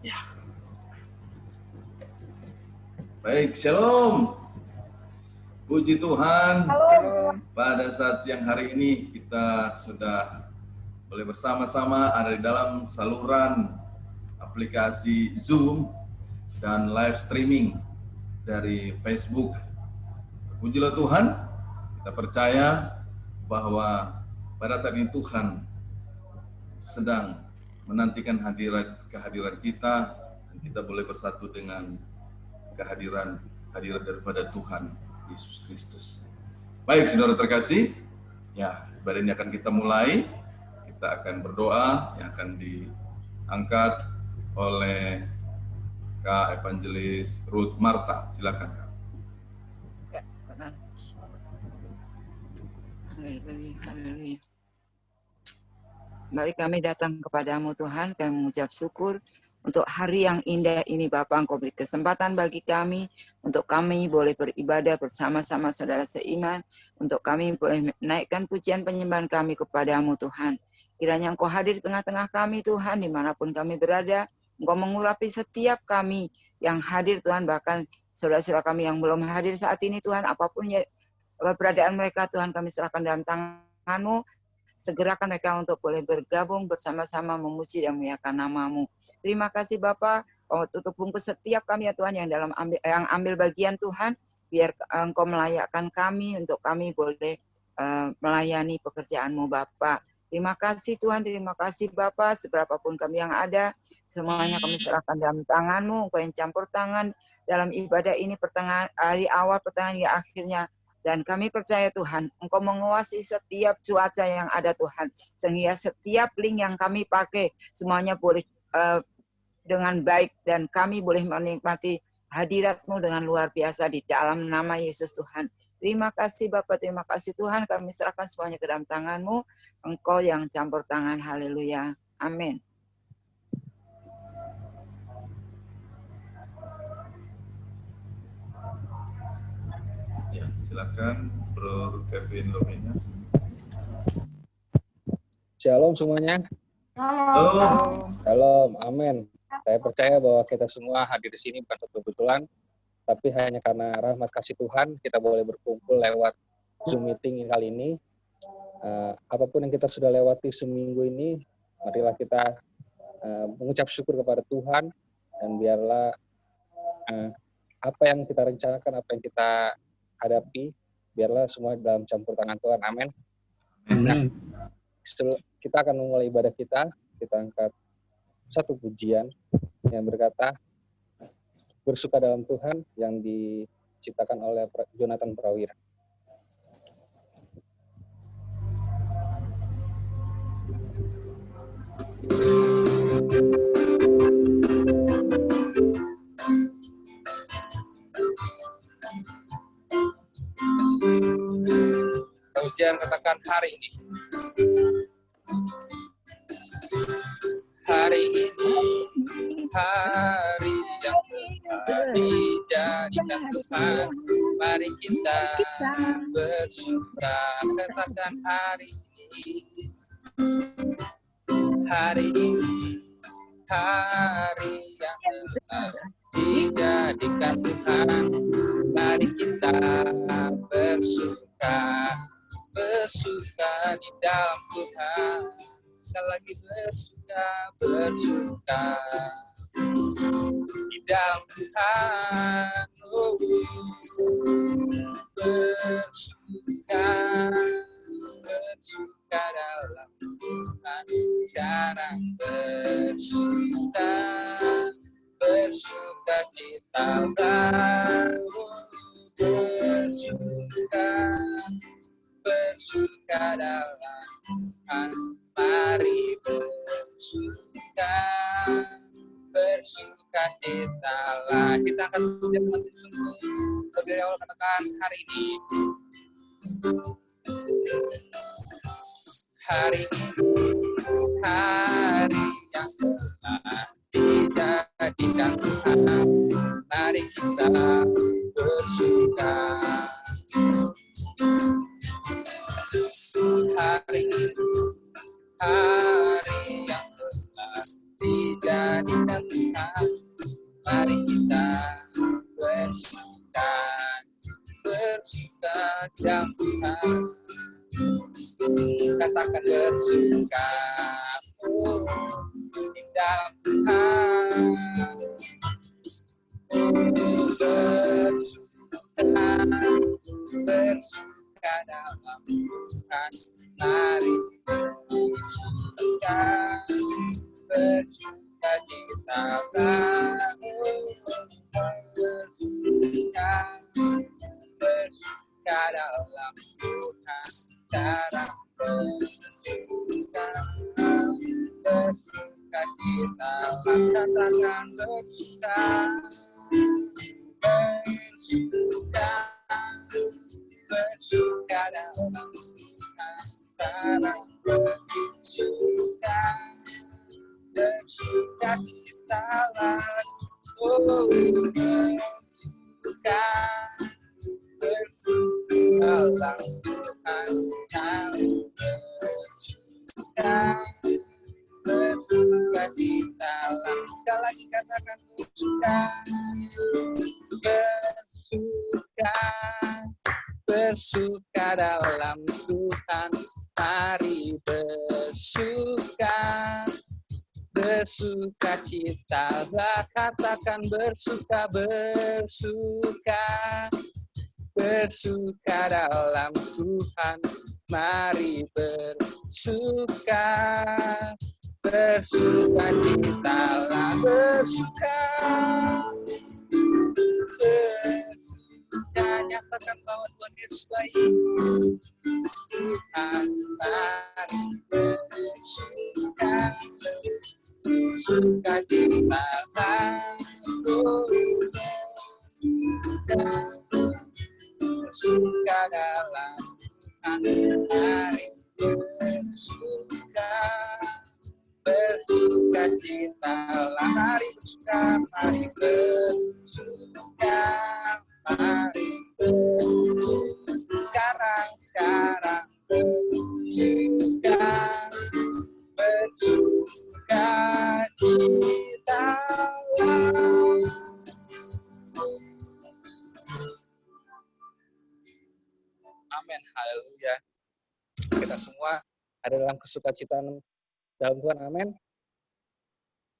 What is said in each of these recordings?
Ya. Baik, shalom. Puji Tuhan. Halo. Pada saat siang hari ini kita sudah boleh bersama-sama ada di dalam saluran aplikasi Zoom dan live streaming dari Facebook. Pujilah Tuhan, kita percaya bahwa pada saat ini Tuhan sedang menantikan kehadiran kita, dan kita boleh bersatu dengan kehadiran daripada Tuhan Yesus Kristus. Baik, saudara terkasih, ya, ibadah ini akan kita mulai. Kita akan berdoa yang akan diangkat oleh Kak Evangelis Ruth Marta. Silakan, Kak. Haleluya. Mari kami datang kepadamu Tuhan, kami mengucap syukur untuk hari yang indah ini Bapa, Engkau beri kesempatan bagi kami, untuk kami boleh beribadah bersama-sama saudara seiman, untuk kami boleh menaikkan pujian penyembahan kami kepadamu Tuhan. Kiranya Engkau hadir di tengah-tengah kami Tuhan, dimanapun kami berada, Engkau mengurapi setiap kami yang hadir Tuhan, bahkan saudara-saudara kami yang belum hadir saat ini Tuhan, apapun ya keberadaan mereka Tuhan, kami serahkan dalam tangan-Mu. Segerakan mereka untuk boleh bergabung bersama-sama memuji dan memuliakan nama-Mu. Terima kasih Bapa, tutup bungkus setiap kami ya Tuhan yang ambil bagian Tuhan, biar Engkau melayakkan kami untuk kami boleh melayani pekerjaan-Mu Bapa. Terima kasih Tuhan, terima kasih Bapa, seberapapun kami yang ada, semuanya kami serahkan dalam tangan-Mu, Engkau yang campur tangan dalam ibadah ini pertengahan hari awal, pertengahan hingga akhirnya. Dan kami percaya Tuhan, Engkau menguasai setiap cuaca yang ada Tuhan. Sehingga setiap link yang kami pakai, semuanya boleh dengan baik. Dan kami boleh menikmati hadirat-Mu dengan luar biasa di dalam nama Yesus Tuhan. Terima kasih Bapak, terima kasih Tuhan. Kami serahkan semuanya ke dalam tangan-Mu. Engkau yang campur tangan, haleluya. Amin. Silakan, Bro Kevin Lominas. Shalom semuanya. Shalom. Shalom, amin. Saya percaya bahwa kita semua hadir di sini bukan kebetulan, tapi hanya karena rahmat kasih Tuhan kita boleh berkumpul lewat Zoom meeting kali ini. Apapun yang kita sudah lewati seminggu ini, marilah kita mengucap syukur kepada Tuhan, dan biarlah apa yang kita rencanakan, apa yang kita hadapi, biarlah semua dalam campur tangan Tuhan. Amin. Nah, kita akan memulai ibadah kita angkat satu pujian yang berkata, bersuka dalam Tuhan, yang diciptakan oleh Jonathan Prawira. Pujian katakan hari ini. Hari ini, hari yang telah dijadikan Tuhan. Mari kita bersuka, katakan hari ini. Hari ini, hari yang telah dijadikan Tuhan. Mari kita bersuka di dalam Tuhan. Sekali lagi bersuka di dalam Tuhan. Bersuka dalam Tuhan. Sekarang bersuka kita baru bersuka dalam Tuhan. Mari bersuka cita lah. Kita akan pujian dengan sungguh. Berdiri awal katakan hari ini. Hari ini, hari yang telah dijadikan Tuhan. Mari kita bersuka. Hari ini, hari yang telah dijadikan Tuhan. katakan bersuka di dalam Tuhan, bersuka dalam Tuhan, mari bersuka cita bersuka dalam Tuhan, cara bersuka cita, katakan bersuka dalam Tuhan, cara bersuka cita dalam Tuhan, bersuka cita. Sekali lagi katakan bersuka dalam Tuhan, mari bersuka cita, katakan bersuka dalam Tuhan, mari bersuka cita, nyatakan bahwa Tuhan Yesus baik. Tuhan, mari bersuka cita, bersuka dalam Tuhan, mari bersuka cita, mari bersuka, mari sekarang bersuka cita. Amin, haleluya. Kita semua ada dalam kesukacitaan dalam Tuhan, amin.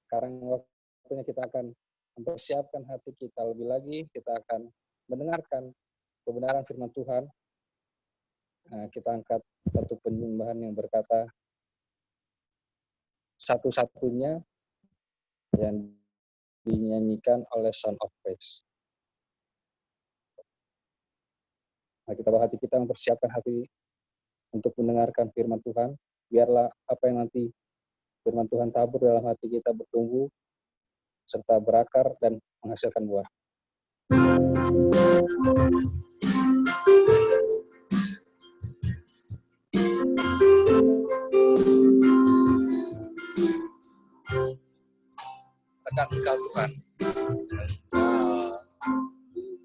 Sekarang waktunya kita akan mempersiapkan hati kita lebih lagi, kita akan mendengarkan kebenaran firman Tuhan. Nah, kita angkat satu penyembahan yang berkata, satu-satunya yang dinyanyikan oleh Son of Praise. Nah, kita bawa hati kita, mempersiapkan hati untuk mendengarkan firman Tuhan. Biarlah apa yang nanti firman Tuhan tabur dalam hati kita bertumbuh, serta berakar dan menghasilkan buah. Tekan Engkau Tuhan.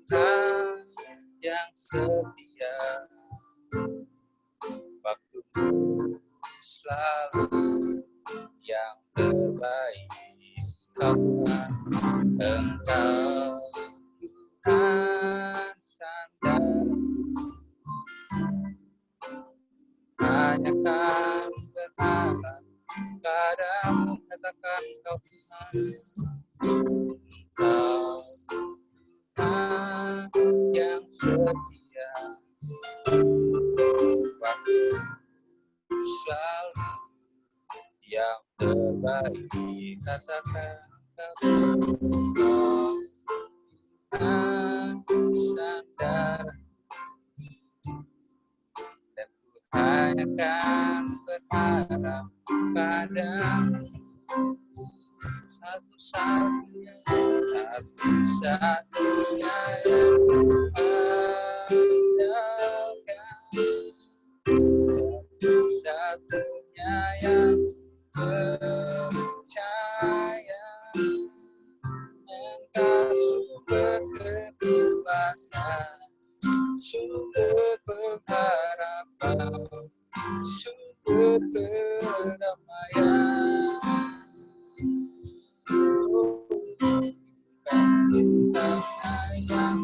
Tuhan yang setia, waktumu selalu yang terbaik. Tuhan, Engkau Tuhan sandar, hanya kan berharap padamu, katakan Engkau Tuhan. Engkau Tuhan yang setia, waktu selalu yang terbaik, katakan Engkau Tuhan sandar, dan ku hanya kan berharap padamu, satu-satunya yang satu-satunya yang percaya, Engkau sumber kekuatan, sumber pengharapan, sumber perdamaian. Yang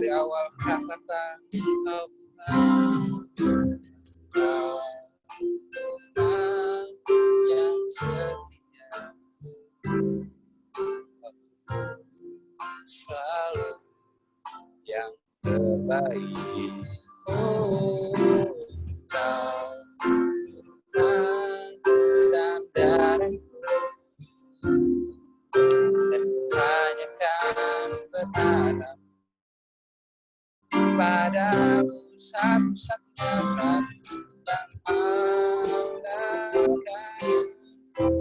dari awal kata Kau Tuhan yang setia, selalu yang terbaik. Oh, Kau Tuhan sandaranku, dan hanya kan berharap padamu, satu-satunya yang andalkan,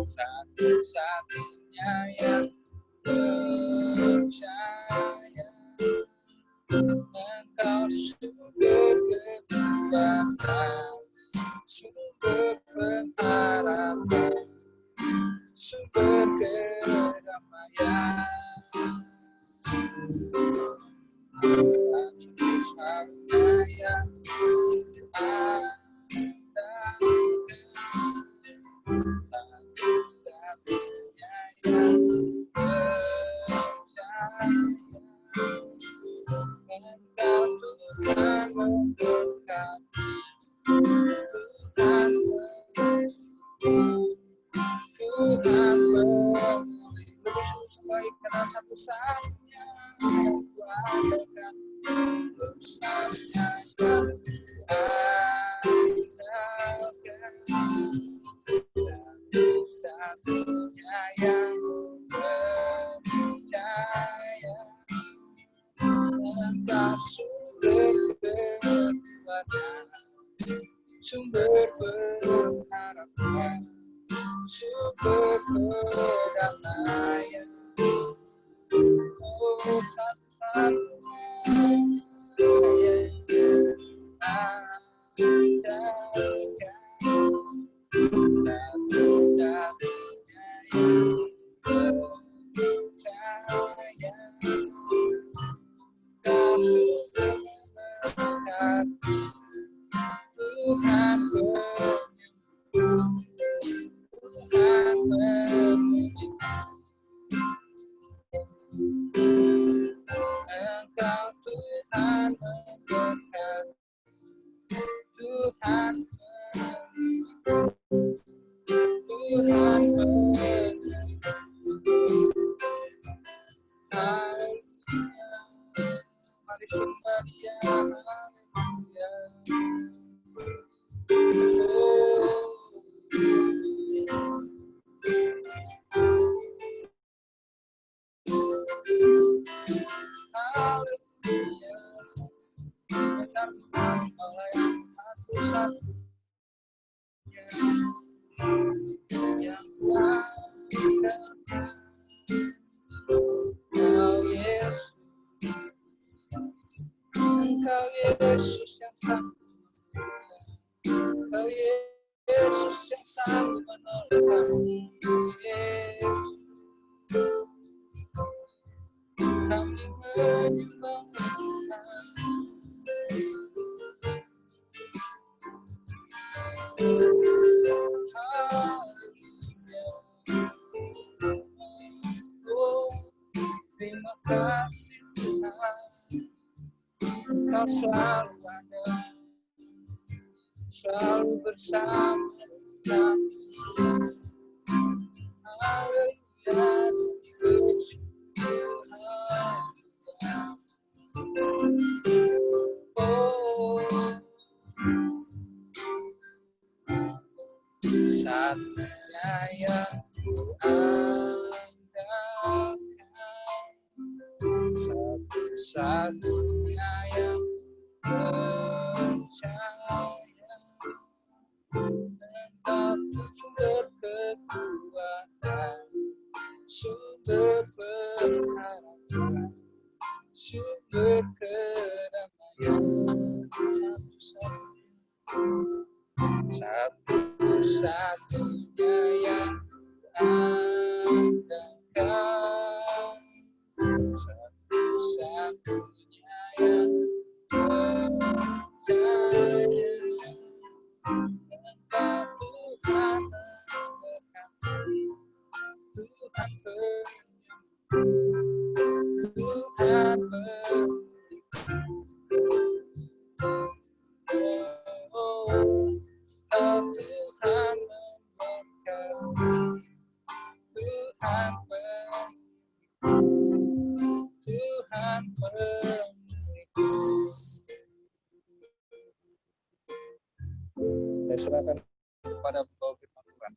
satu-satunya yang percaya. Engkau sumber kekuatan, sumber pengharapan, sumber kedamaian. Satu-satunya yang andalkan, satu-satunya yang percaya. Engkau Tuhan memberkati, Tuhan Tuhan memulih. Bersyukur karena satu-satunya yang kuandalkan, satu-satunya yang kuandalkan, satu-satunya yang percaya. Engkau sumber kekuatan, sumber pengharapan, sumber kedamaian. Oh, satu-satunya yang andalkan, satu-satunya yang percaya. Kau sumber memberkati, Tuhan penyembuh, Tuhan memulih. Engkau Tuhan memberkati, Tuhan memulih, Tuhan memulih. Haleluya, mari sembah Dia, haleluya. Haleluya, benar Tuhan, Kaulah yang satu-satunya yang kuandalkan. Engkau Yesus, Engkau Yesus yang sanggup, Engkau Yesus yang sanggup menolong kami. Yesus, kami menyembah Tuhan. Haleluya. Oh, terima kasih Tuhan, Kau selalu ada, selalu bersama kami. Haleluya, Yesus. Oh, satunya yang kuandalkan, satu-satunya yang percaya. Engkau sumber kekuatan, sumber pengharapan, sumber kedamaian. Satu-satunya yang kuandalkan, satu-satunya yang percaya. Engkau Tuhan memberkati, Tuhan penyembuh, Tuhan memulihkan. Tuhan pemilikku. Saya serahkan kepada Bapak firman Tuhan.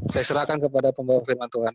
Saya serahkan kepada pembawa firman Tuhan.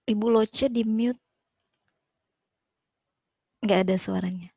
Ibu Loce di mute. Nggak ada suaranya.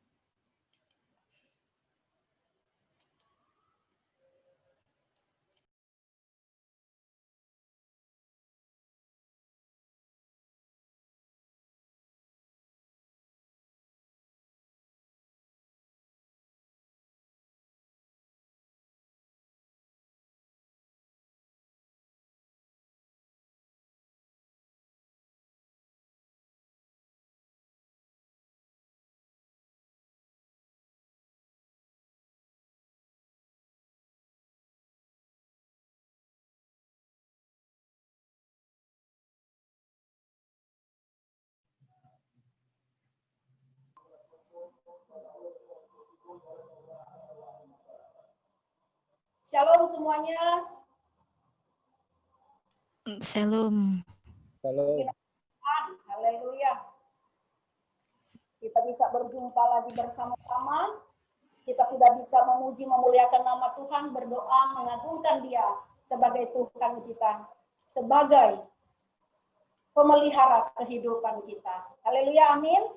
Shalom semuanya. Shalom. Halo. Haleluya. Kita bisa berjumpa lagi bersama-sama. Kita sudah bisa memuji, memuliakan nama Tuhan, berdoa, mengagungkan Dia sebagai Tuhan kita, sebagai pemelihara kehidupan kita. Haleluya, amin.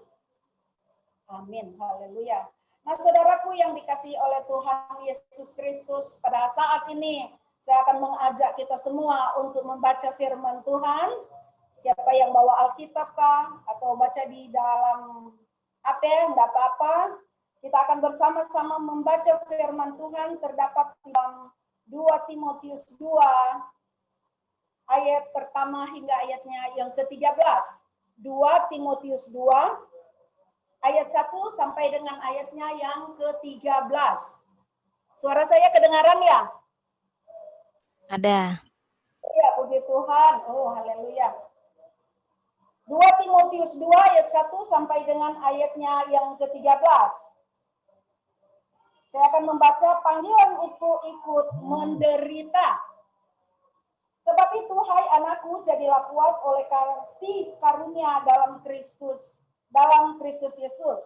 Amin, haleluya. Nah, saudaraku yang dikasihi oleh Tuhan Yesus Kristus, pada saat ini saya akan mengajak kita semua untuk membaca firman Tuhan. Siapa yang bawa Alkitab kah? Atau baca di dalam HP, enggak apa-apa. Kita akan bersama-sama membaca firman Tuhan, terdapat dalam 2 Timotius 2, ayat pertama hingga ayatnya yang ke-13. 2 Timotius 2, ayat 1 sampai dengan ayatnya yang ke-13. Suara saya kedengaran ya? Ada. Ya, puji Tuhan. Oh, haleluya. 2 Timotius 2 ayat 1 sampai dengan ayatnya yang ke-13. Saya akan membaca panggilan itu ikut menderita. Sebab itu, hai anakku, jadilah kuat oleh kasih karunia dalam Kristus Yesus.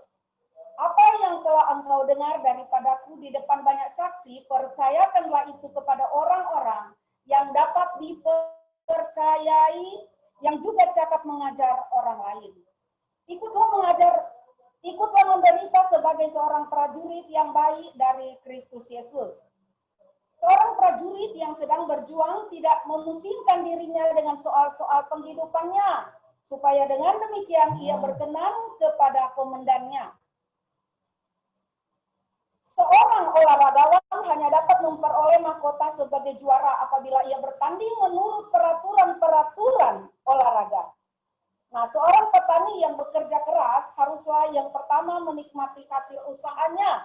Apa yang telah engkau dengar daripadaku di depan banyak saksi, percayakanlah itu kepada orang-orang yang dapat dipercayai, yang juga cakap mengajar orang lain. Ikutlah menderita sebagai seorang prajurit yang baik dari Kristus Yesus. Seorang prajurit yang sedang berjuang tidak memusingkan dirinya dengan soal-soal penghidupannya, supaya dengan demikian ia berkenan kepada komandannya. Seorang olahragawan hanya dapat memperoleh mahkota sebagai juara apabila ia bertanding menurut peraturan-peraturan olahraga. Nah, seorang petani yang bekerja keras haruslah yang pertama menikmati hasil usahanya.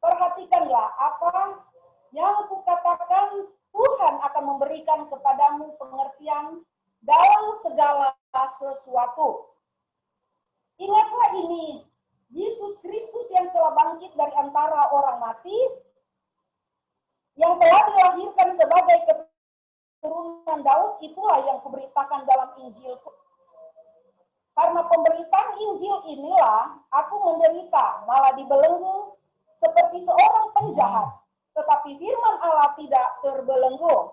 Perhatikanlah apa yang kukatakan, Tuhan akan memberikan kepadamu pengertian dalam segala sesuatu. Ingatlah ini, Yesus Kristus yang telah bangkit dari antara orang mati, yang telah dilahirkan sebagai keturunan Daud, itulah yang kuberitakan dalam Injilku. Karena pemberitaan Injil inilah aku menderita, malah dibelenggu seperti seorang penjahat. Tetapi firman Allah tidak terbelenggu.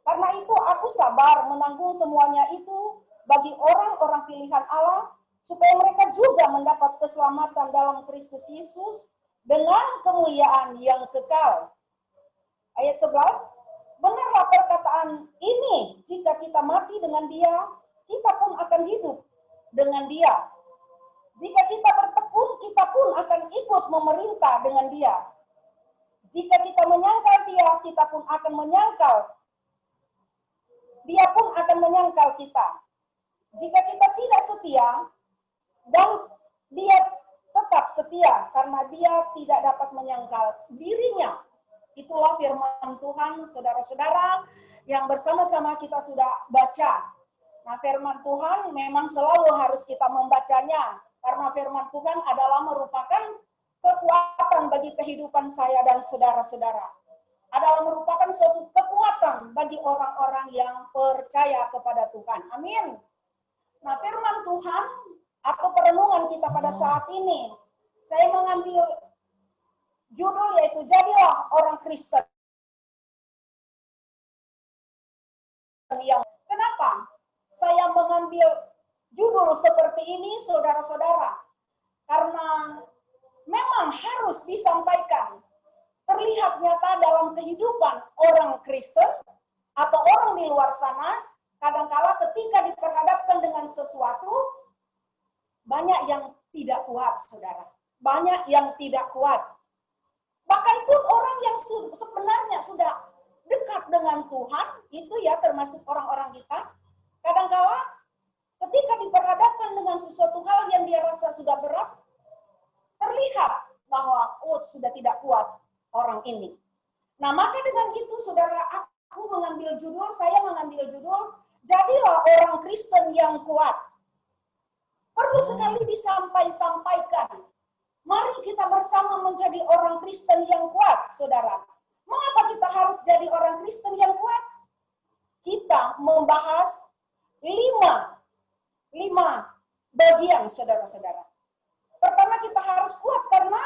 Karena itu aku sabar menanggung semuanya itu bagi orang-orang pilihan Allah, supaya mereka juga mendapat keselamatan dalam Kristus Yesus dengan kemuliaan yang kekal. Ayat 11, benarlah perkataan ini, jika kita mati dengan Dia, kita pun akan hidup dengan Dia. Jika kita bertekun, kita pun akan ikut memerintah dengan Dia. Jika kita menyangkal Dia, kita pun akan menyangkal. Dia pun akan menyangkal kita. Jika kita tidak setia, dan Dia tetap setia, karena Dia tidak dapat menyangkal dirinya. Itulah firman Tuhan, saudara-saudara, yang bersama-sama kita sudah baca. Nah, firman Tuhan memang selalu harus kita membacanya, karena firman Tuhan adalah merupakan kekuatan bagi kehidupan saya dan saudara-saudara. Adalah merupakan suatu kekuatan bagi orang-orang yang percaya kepada Tuhan. Amin. Nah, firman Tuhan atau perenungan kita pada saat ini, saya mengambil judul yaitu Jadilah Orang Kristen. Kenapa saya mengambil judul seperti ini, saudara-saudara? Karena memang harus disampaikan. Terlihat nyata dalam kehidupan orang Kristen atau orang di luar sana, kadangkala ketika diperhadapkan dengan sesuatu, banyak yang tidak kuat, saudara. Banyak yang tidak kuat. Bahkan pun orang yang sebenarnya sudah dekat dengan Tuhan, itu ya termasuk orang-orang kita, kadangkala ketika diperhadapkan dengan sesuatu hal yang dia rasa sudah berat, terlihat bahwa sudah tidak kuat orang ini. Nah, maka dengan itu, saudara, saya mengambil judul, Jadilah Orang Kristen yang Kuat. Perlu sekali disampaikan. Mari kita bersama menjadi orang Kristen yang kuat, saudara. Mengapa kita harus jadi orang Kristen yang kuat? Kita membahas lima bagian, saudara-saudara. Pertama, kita harus kuat karena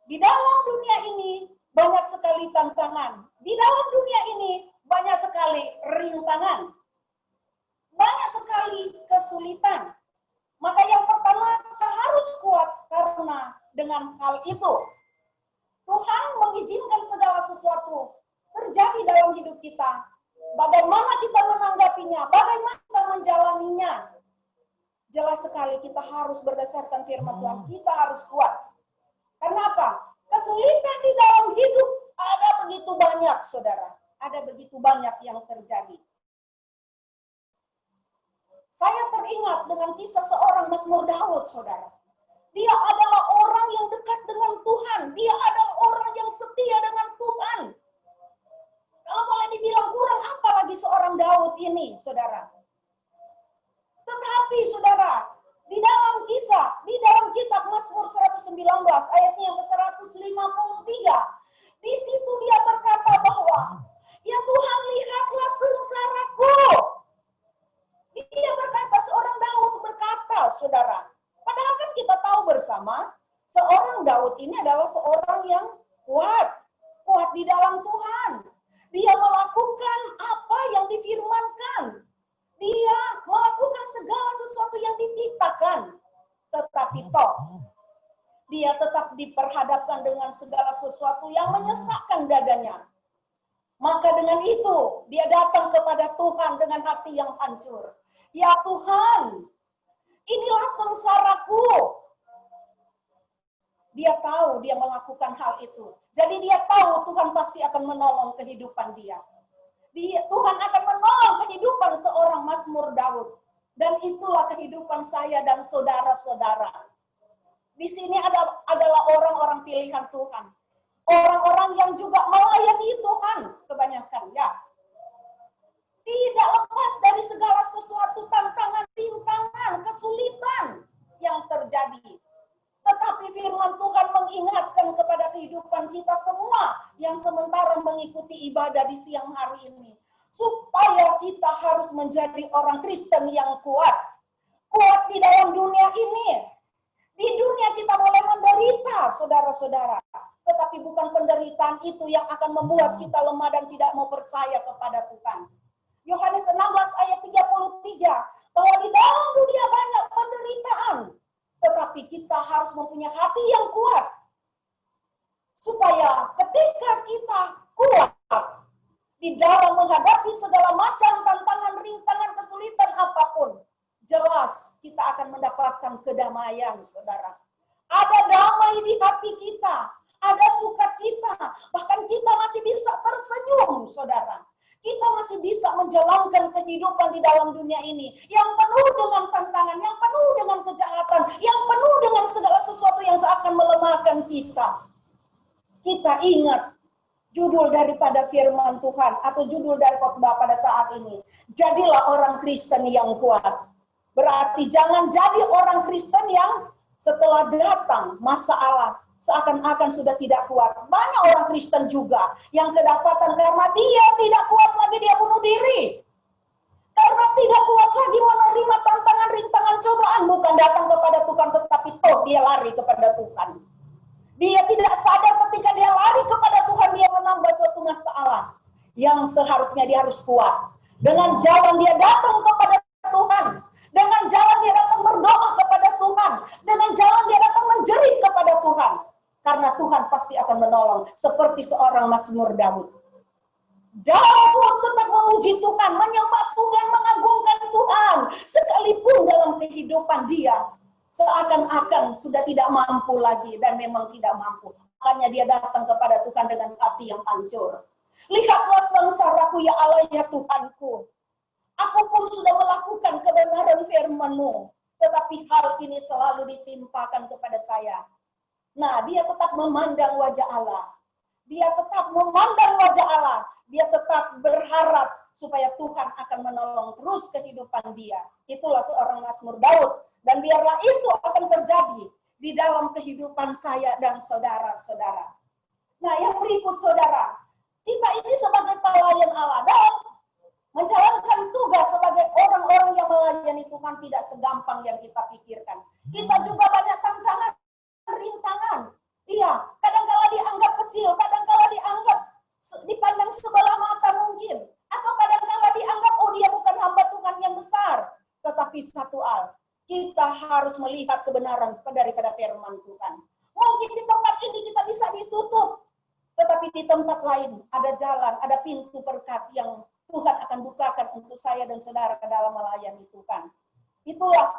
di dalam dunia ini banyak sekali tantangan. Di dalam dunia ini banyak sekali rintangan. Banyak sekali kesulitan. Maka yang pertama, kita harus kuat karena dengan hal itu Tuhan mengizinkan segala sesuatu terjadi dalam hidup kita. Bagaimana kita menanggapinya, bagaimana kita menjalaninya. Jelas sekali kita harus berdasarkan firman Tuhan, kita harus kuat. Kenapa? Kesulitan di dalam hidup ada begitu banyak, saudara. Ada begitu banyak yang terjadi. Saya teringat dengan kisah seorang Mazmur Daud, saudara. Dia adalah orang yang dekat dengan Tuhan. Dia adalah orang yang setia dengan Tuhan. Kalau boleh dibilang kurang apa lagi seorang Daud ini, saudara. Tetapi, saudara, di dalam kitab Mazmur 119, ayatnya yang ke-153, di situ dia berkata bahwa, ya Tuhan, lihatlah sengsaraku. Dia berkata, seorang Daud berkata, saudara. Padahal kan kita tahu bersama, seorang Daud ini adalah seorang yang kuat di dalam Tuhan. Dia melakukan apa yang difirmankan. Dia melakukan segala sesuatu yang dititahkan. Tetapi dia tetap diperhadapkan dengan segala sesuatu yang menyesakkan dadanya. Maka dengan itu, dia datang kepada Tuhan dengan hati yang hancur. Ya Tuhan, inilah sengsaraku. Dia tahu dia melakukan hal itu. Jadi dia tahu Tuhan pasti akan menolong kehidupan dia. Tuhan akan menolong kehidupan seorang Mazmur Daud. Dan itulah kehidupan saya dan saudara-saudara. Di sini adalah orang-orang pilihan Tuhan. Orang-orang yang juga melayani Tuhan kebanyakan, ya. Tidak lepas dari segala sesuatu tantangan, rintangan, kesulitan yang terjadi. Tetapi firman Tuhan mengingatkan kepada kehidupan kita semua yang sementara mengikuti ibadah di siang hari ini. Supaya kita harus menjadi orang Kristen yang kuat. Kuat di dalam dunia ini. Di dunia kita boleh menderita, saudara-saudara. Tetapi bukan penderitaan itu yang akan membuat kita lemah dan tidak mau percaya kepada Tuhan. Yohanes 16 ayat 33. bahwa di dalam dunia banyak penderitaan, tetapi kita harus mempunyai hati yang kuat, supaya ketika kita kuat di dalam menghadapi segala macam tantangan, rintangan, kesulitan apapun, jelas kita akan mendapatkan kedamaian, saudara. Ada damai di hati kita, ada sukacita, bahkan kita masih bisa tersenyum, saudara. Kita masih bisa menjalankan kehidupan di dalam dunia ini yang penuh dengan tantangan, yang penuh dengan kejahatan, yang penuh dengan segala sesuatu yang seakan melemahkan kita. Kita ingat judul daripada firman Tuhan atau judul dari khotbah pada saat ini. Jadilah orang Kristen yang kuat. Berarti jangan jadi orang Kristen yang setelah datang masalah seakan-akan sudah tidak kuat. Banyak orang Kristen juga yang kedapatan karena dia tidak kuat lagi, dia bunuh diri. Karena tidak kuat lagi menerima tantangan, rintangan, cobaan. Bukan datang kepada Tuhan, tetapi toh dia lari kepada Tuhan. Dia tidak sadar ketika dia lari kepada Tuhan, dia menambah suatu masalah yang seharusnya dia harus kuat. Dengan jalan dia datang kepada Tuhan, dengan jalan dia datang berdoa kepada Tuhan, dengan jalan dia datang menjerit kepada Tuhan. Karena Tuhan pasti akan menolong, seperti seorang Mazmur Daud. Daud tetap memuji Tuhan, menyembah Tuhan, mengagungkan Tuhan, sekalipun dalam kehidupan dia seakan-akan sudah tidak mampu lagi, dan memang tidak mampu. Makanya dia datang kepada Tuhan dengan hati yang hancur. Lihatlah sengsaraku ya Allah ya Tuhanku. Aku pun sudah melakukan kebenaran firman-Mu, tetapi hal ini selalu ditimpakan kepada saya. Nah, dia tetap memandang wajah Allah. Dia tetap memandang wajah Allah. Dia tetap berharap supaya Tuhan akan menolong terus kehidupan dia. Itulah seorang Mazmur Daud. Dan biarlah itu akan terjadi di dalam kehidupan saya dan saudara-saudara. Nah, yang berikut saudara, kita ini sebagai pelayan Allah dalam menjalankan tugas sebagai orang-orang yang melayani Tuhan tidak segampang yang kita pikirkan. Kita juga banyak tantangan, rintangan. Iya, kadang-kala dianggap kecil, kadang-kala dianggap dipandang sebelah mata mungkin. Atau kadang-kala dianggap, oh dia bukan hamba Tuhan yang besar. Tetapi satu hal, kita harus melihat kebenaran daripada firman Tuhan. Mungkin di tempat ini kita bisa ditutup, tetapi di tempat lain ada jalan, ada pintu berkat yang Tuhan akan bukakan untuk saya dan saudara dalam melayani Tuhan. Itulah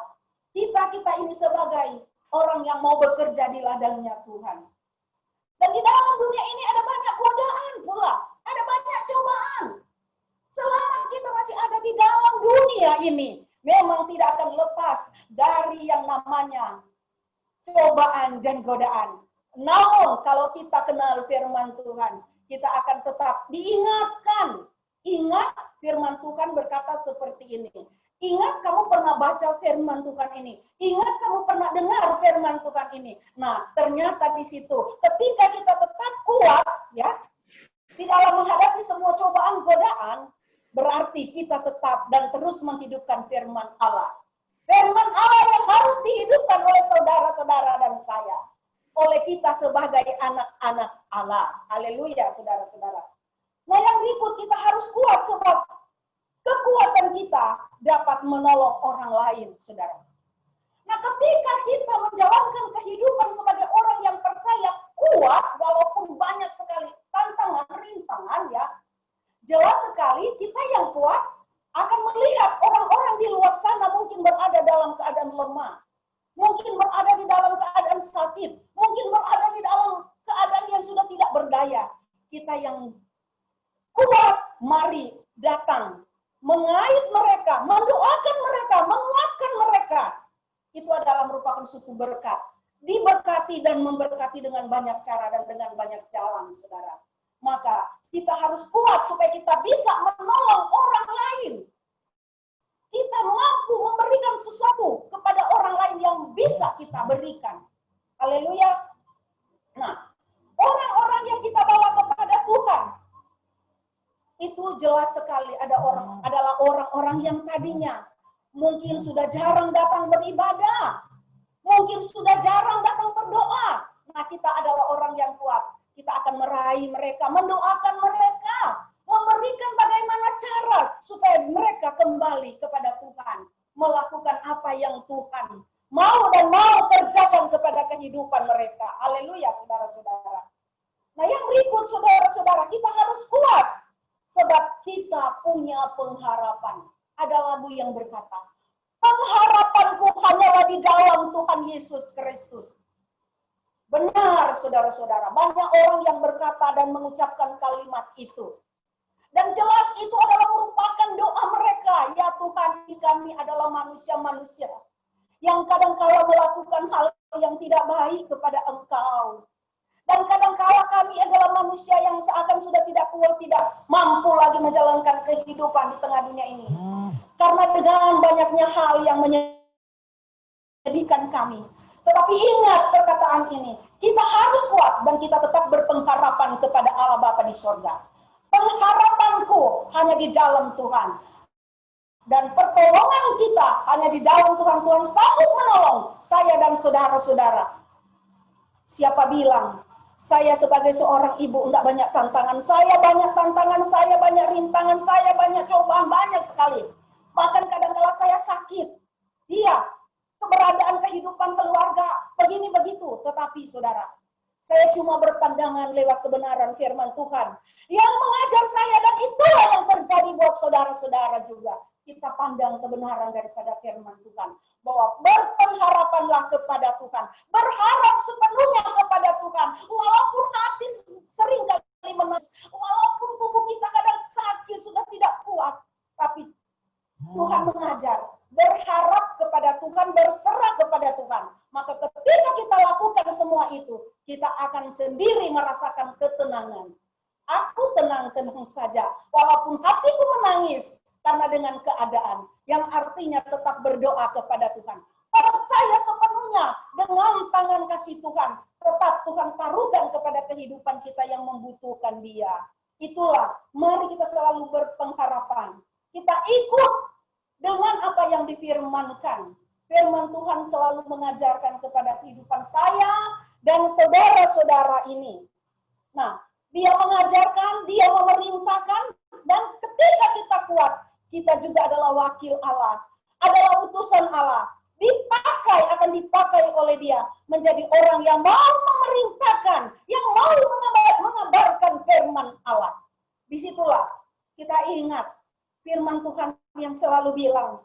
kita ini sebagai orang yang mau bekerja di ladangnya Tuhan. Dan di dalam dunia ini ada banyak godaan pula, ada banyak cobaan. Selama kita masih ada di dalam dunia ini, memang tidak akan lepas dari yang namanya cobaan dan godaan. Namun kalau kita kenal firman Tuhan, kita akan tetap diingatkan. Ingat firman Tuhan berkata seperti ini. Ingat kamu pernah baca firman Tuhan ini. Ingat kamu pernah dengar firman Tuhan ini. Nah, ternyata di situ ketika kita tetap kuat ya di dalam menghadapi semua cobaan godaan, berarti kita tetap dan terus menghidupkan firman Allah. Firman Allah yang harus dihidupkan oleh saudara-saudara dan saya. Oleh kita sebagai anak-anak Allah. Haleluya, saudara-saudara. Nah, yang berikut kita harus kuat sebab kekuatan kita dapat menolong orang lain, saudara. Nah, ketika kita menjalankan kehidupan sebagai orang yang percaya kuat, walaupun banyak sekali tantangan, rintangan ya, jelas sekali kita yang kuat akan melihat orang-orang di luar sana mungkin berada dalam keadaan lemah, mungkin berada di dalam keadaan sakit, mungkin berada di dalam keadaan yang sudah tidak berdaya. Kita yang kuat, mari datang, mengait mereka, mendoakan mereka, menguatkan mereka. Itu adalah merupakan suatu berkat. Diberkati dan memberkati dengan banyak cara dan dengan banyak jalan, saudara. Maka kita harus kuat supaya kita bisa menolong orang lain. Kita mampu memberikan sesuatu kepada orang lain yang bisa kita berikan. Haleluya. Nah, orang-orang yang kita bawa kepada Tuhan, itu jelas sekali adalah orang-orang yang tadinya mungkin sudah jarang datang beribadah, mungkin sudah jarang datang berdoa. Nah, kita adalah orang yang kuat. Kita akan meraih mereka, mendoakan mereka, memberikan bagaimana cara supaya mereka kembali kepada Tuhan kehidupan mereka. Haleluya, saudara-saudara. Nah, yang berikut, saudara-saudara, kita harus kuat. Sebab kita punya pengharapan. Ada lagu yang berkata, pengharapanku hanyalah di dalam Tuhan Yesus Kristus. Benar, saudara-saudara. Banyak orang yang berkata dan mengucapkan kalimat itu. Dan jelas itu adalah merupakan doa mereka. Ya Tuhan, kami adalah manusia-manusia yang kadang-kala melakukan hal yang tidak baik kepada Engkau. Dan kadang-kala kami adalah manusia yang seakan sudah tidak kuat, tidak mampu lagi menjalankan kehidupan di tengah dunia ini. Karena dengan banyaknya hal yang menyedihkan kami. Tetapi ingat perkataan ini, kita harus kuat dan kita tetap berpengharapan kepada Allah Bapa di sorga. Pengharapanku hanya di dalam Tuhan. Dan pertolongan kita hanya di dalam Tuhan. Tuhan sanggup menolong saya dan saudara-saudara. Siapa bilang, saya sebagai seorang ibu tidak banyak tantangan. Saya banyak tantangan, saya banyak rintangan, saya banyak cobaan, banyak sekali. Bahkan kadang-kala saya sakit. Iya, keberadaan kehidupan keluarga, begini begitu. Tetapi saudara, saya cuma berpandangan lewat kebenaran firman Tuhan yang mengajar saya, dan itulah yang terjadi buat saudara-saudara juga. Kita pandang kebenaran daripada firman Tuhan, bahwa berpengharapanlah kepada Tuhan, berharap sepenuhnya kepada Tuhan, walaupun hati sering kali menangis, walaupun tubuh kita kadang sakit, sudah tidak kuat, tapi Tuhan mengajar, berharap kepada Tuhan, berserah kepada Tuhan. Maka ketika kita lakukan semua itu, kita akan sendiri merasakan ketenangan. Aku tenang-tenang saja, walaupun hatiku menangis, karena dengan keadaan, yang artinya tetap berdoa kepada Tuhan. Percaya sepenuhnya dengan tangan kasih Tuhan, tetap Tuhan taruhkan kepada kehidupan kita yang membutuhkan Dia. Itulah, mari kita selalu berpengharapan. Kita ikut dengan apa yang difirmankan. Firman Tuhan selalu mengajarkan kepada kehidupan saya dan saudara-saudara ini. Nah, Dia mengajarkan, Dia memerintahkan, dan ketika kita kuat, kita juga adalah wakil Allah, adalah utusan Allah. Akan dipakai oleh Dia menjadi orang yang mau memerintahkan, yang mau mengabarkan firman Allah. Disitulah kita ingat firman Tuhan yang selalu bilang,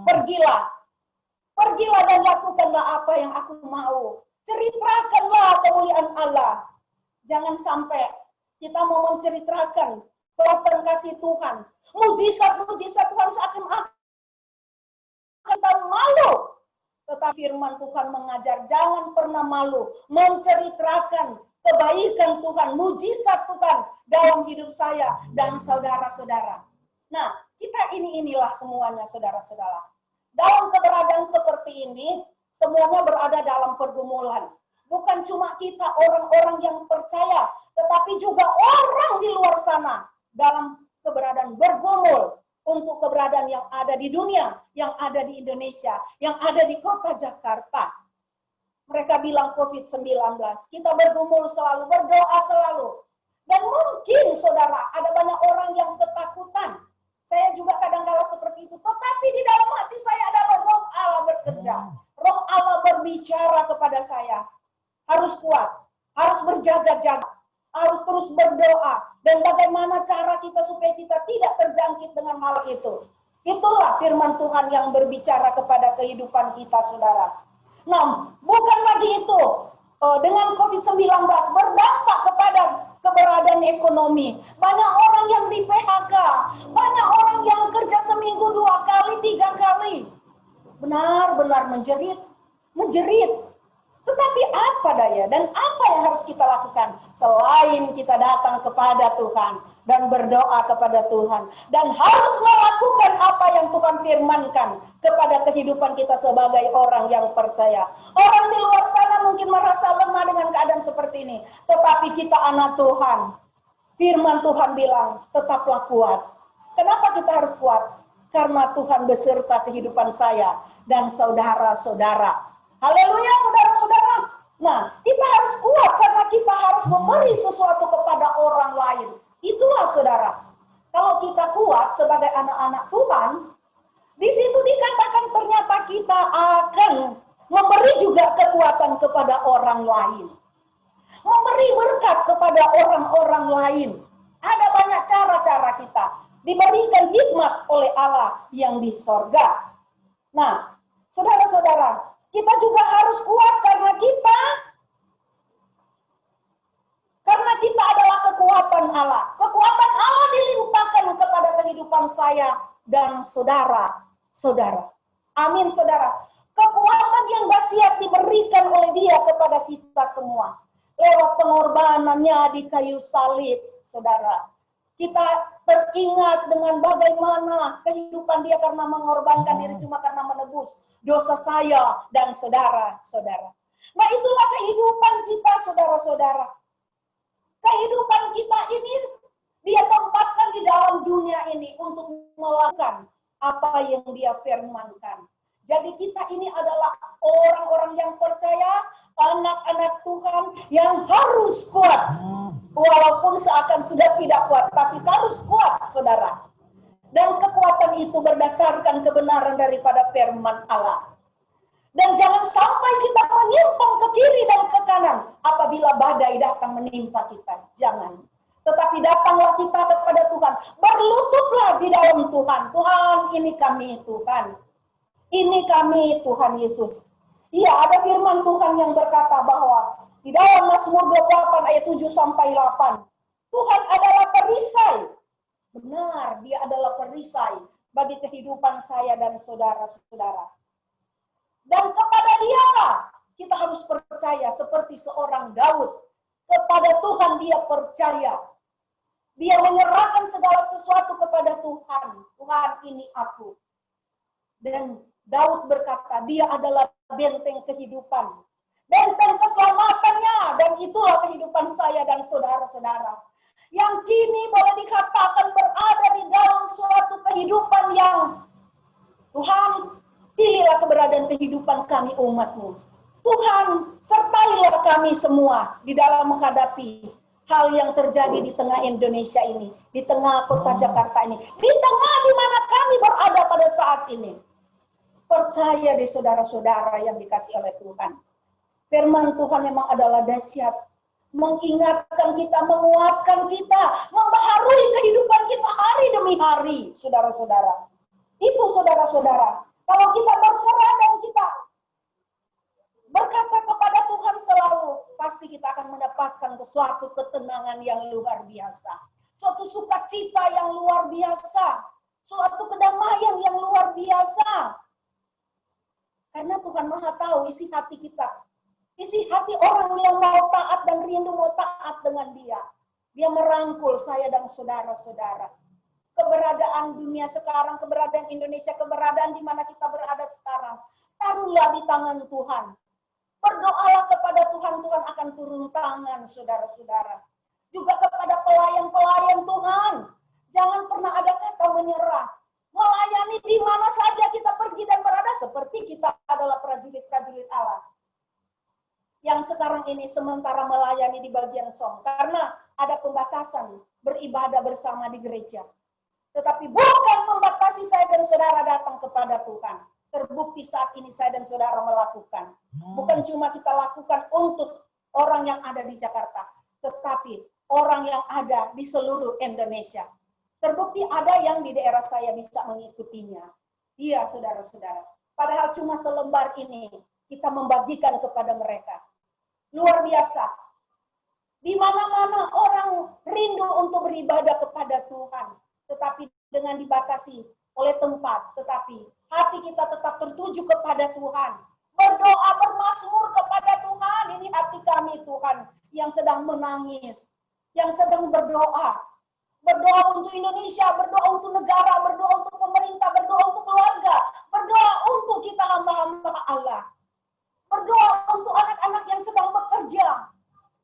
pergilah dan lakukanlah apa yang aku mau. Ceritakanlah kemuliaan Allah. Jangan sampai kita mau menceritakan kekuatan kasih Tuhan, mujizat-mujizat Tuhan seakan-akan kita malu. Tetapi firman Tuhan mengajar, jangan pernah malu menceritakan kebaikan Tuhan, mujizat Tuhan dalam hidup saya dan saudara-saudara. Nah, kita inilah semuanya, saudara-saudara. Dalam keberadaan seperti ini, semuanya berada dalam pergumulan. Bukan cuma kita, orang-orang yang percaya, tetapi juga orang di luar sana dalam keberadaan bergumul untuk keberadaan yang ada di dunia, yang ada di Indonesia, yang ada di kota Jakarta. Mereka bilang COVID-19, kita bergumul selalu, berdoa selalu. Dan mungkin, saudara, ada banyak orang yang ketakutan. Saya juga kadang-kala seperti itu. Tetapi di dalam hati saya adalah roh Allah bekerja. Roh Allah berbicara kepada saya. Harus kuat, harus berjaga-jaga, harus terus berdoa. Dan bagaimana cara kita supaya kita tidak terjangkit dengan hal itu. Itulah firman Tuhan yang berbicara kepada kehidupan kita, saudara. Nah, bukan lagi itu. Dengan COVID-19 berdampak kepada keberadaan ekonomi. Banyak orang yang di PHK, banyak orang yang kerja seminggu 2 kali, 3 kali. Benar-benar menjerit. Tetapi apa daya dan apa yang harus kita lakukan? Selain kita datang kepada Tuhan dan berdoa kepada Tuhan. Dan harus melakukan apa yang Tuhan firmankan kepada kehidupan kita sebagai orang yang percaya. Orang di luar sana mungkin merasa lemah dengan keadaan seperti ini. Tetapi kita anak Tuhan. Firman Tuhan bilang, tetaplah kuat. Kenapa kita harus kuat? Karena Tuhan beserta kehidupan saya dan saudara-saudara. Haleluya, saudara-saudara. Nah, kita harus kuat karena kita harus memberi sesuatu kepada orang lain. Itulah, saudara. Kalau kita kuat sebagai anak-anak Tuhan, di situ dikatakan ternyata kita akan memberi juga kekuatan kepada orang lain. Memberi berkat kepada orang-orang lain. Ada banyak cara-cara kita diberikan hikmat oleh Allah yang di sorga. Nah, saudara-saudara, kita juga harus kuat karena kita adalah kekuatan Allah. Kekuatan Allah dilimpahkan kepada kehidupan saya dan saudara-saudara. Amin, saudara. Kekuatan yang dahsyat diberikan oleh Dia kepada kita semua. Lewat pengorbanannya di kayu salib, saudara. Kita teringat dengan bagaimana kehidupan Dia karena mengorbankan diri cuma karena menebus dosa saya dan saudara-saudara. Nah, itulah kehidupan kita, saudara-saudara. Kehidupan kita ini Dia tempatkan di dalam dunia ini untuk melakukan apa yang Dia firmankan. Jadi kita ini adalah orang-orang yang percaya, anak-anak Tuhan yang harus kuat. Walaupun seakan sudah tidak kuat, tapi harus kuat, saudara. Dan kekuatan itu berdasarkan kebenaran daripada firman Allah. Dan jangan sampai kita menyimpang ke kiri dan ke kanan apabila badai datang menimpa kita. Jangan. Tetapi datanglah kita kepada Tuhan. Berlututlah di dalam Tuhan. Tuhan, ini kami Tuhan. Ini kami Tuhan Yesus. Iya, ada firman Tuhan yang berkata bahwa di dalam Mazmur 28 ayat 7 sampai 8, Tuhan adalah perisai. Benar, Dia adalah perisai bagi kehidupan saya dan saudara-saudara. Dan kepada Dialah kita harus percaya seperti seorang Daud. Kepada Tuhan Dia percaya. Dia menyerahkan segala sesuatu kepada Tuhan. Tuhan, ini aku. Dan Daud berkata, Dia adalah benteng kehidupan. Benteng keselamatannya. Dan itulah kehidupan saya dan saudara-saudara. Yang kini boleh dikatakan berada di dalam suatu kehidupan yang Tuhan, pilihlah keberadaan kehidupan kami umat-Mu. Tuhan, sertailah kami semua di dalam menghadapi hal yang terjadi di tengah Indonesia ini. Di tengah kota Jakarta ini. Di tengah di mana kami berada pada saat ini. Percaya di saudara-saudara yang dikasih oleh Tuhan. Firman Tuhan memang adalah dahsyat. Mengingatkan kita, menguatkan kita, membaharui kehidupan kita hari demi hari, saudara-saudara. Itu saudara-saudara. Kalau kita berserah dan kita berkata kepada Tuhan selalu, pasti kita akan mendapatkan suatu ketenangan yang luar biasa. Suatu sukacita yang luar biasa. Suatu kedamaian yang luar biasa. Karena Tuhan Maha tahu isi hati kita. Isi hati orang yang mau taat dan rindu mau taat dengan Dia. Dia merangkul saya dan saudara-saudara. Keberadaan dunia sekarang, keberadaan Indonesia, keberadaan di mana kita berada sekarang. Taruhlah di tangan Tuhan. Berdoalah kepada Tuhan, Tuhan akan turun tangan, saudara-saudara. Juga kepada pelayan-pelayan Tuhan. Jangan pernah ada kata menyerah. Melayani di mana saja kita pergi dan berada seperti kita adalah prajurit-prajurit Allah. Yang sekarang ini sementara melayani di bagian Som. Karena ada pembatasan beribadah bersama di gereja. Tetapi bukan membatasi saya dan saudara datang kepada Tuhan. Terbukti saat ini saya dan saudara melakukan. Bukan cuma kita lakukan untuk orang yang ada di Jakarta. Tetapi orang yang ada di seluruh Indonesia. Terbukti ada yang di daerah saya bisa mengikutinya. Iya, saudara-saudara. Padahal cuma selembar ini kita membagikan kepada mereka. Luar biasa. Di mana-mana orang rindu untuk beribadah kepada Tuhan. Tetapi dengan dibatasi oleh tempat. Tetapi hati kita tetap tertuju kepada Tuhan. Berdoa, bermazmur kepada Tuhan. Ini hati kami Tuhan yang sedang menangis. Yang sedang berdoa. Berdoa untuk Indonesia, berdoa untuk negara, berdoa untuk pemerintah, berdoa untuk keluarga, berdoa untuk kita hamba-hamba Allah. Berdoa untuk anak-anak yang sedang bekerja,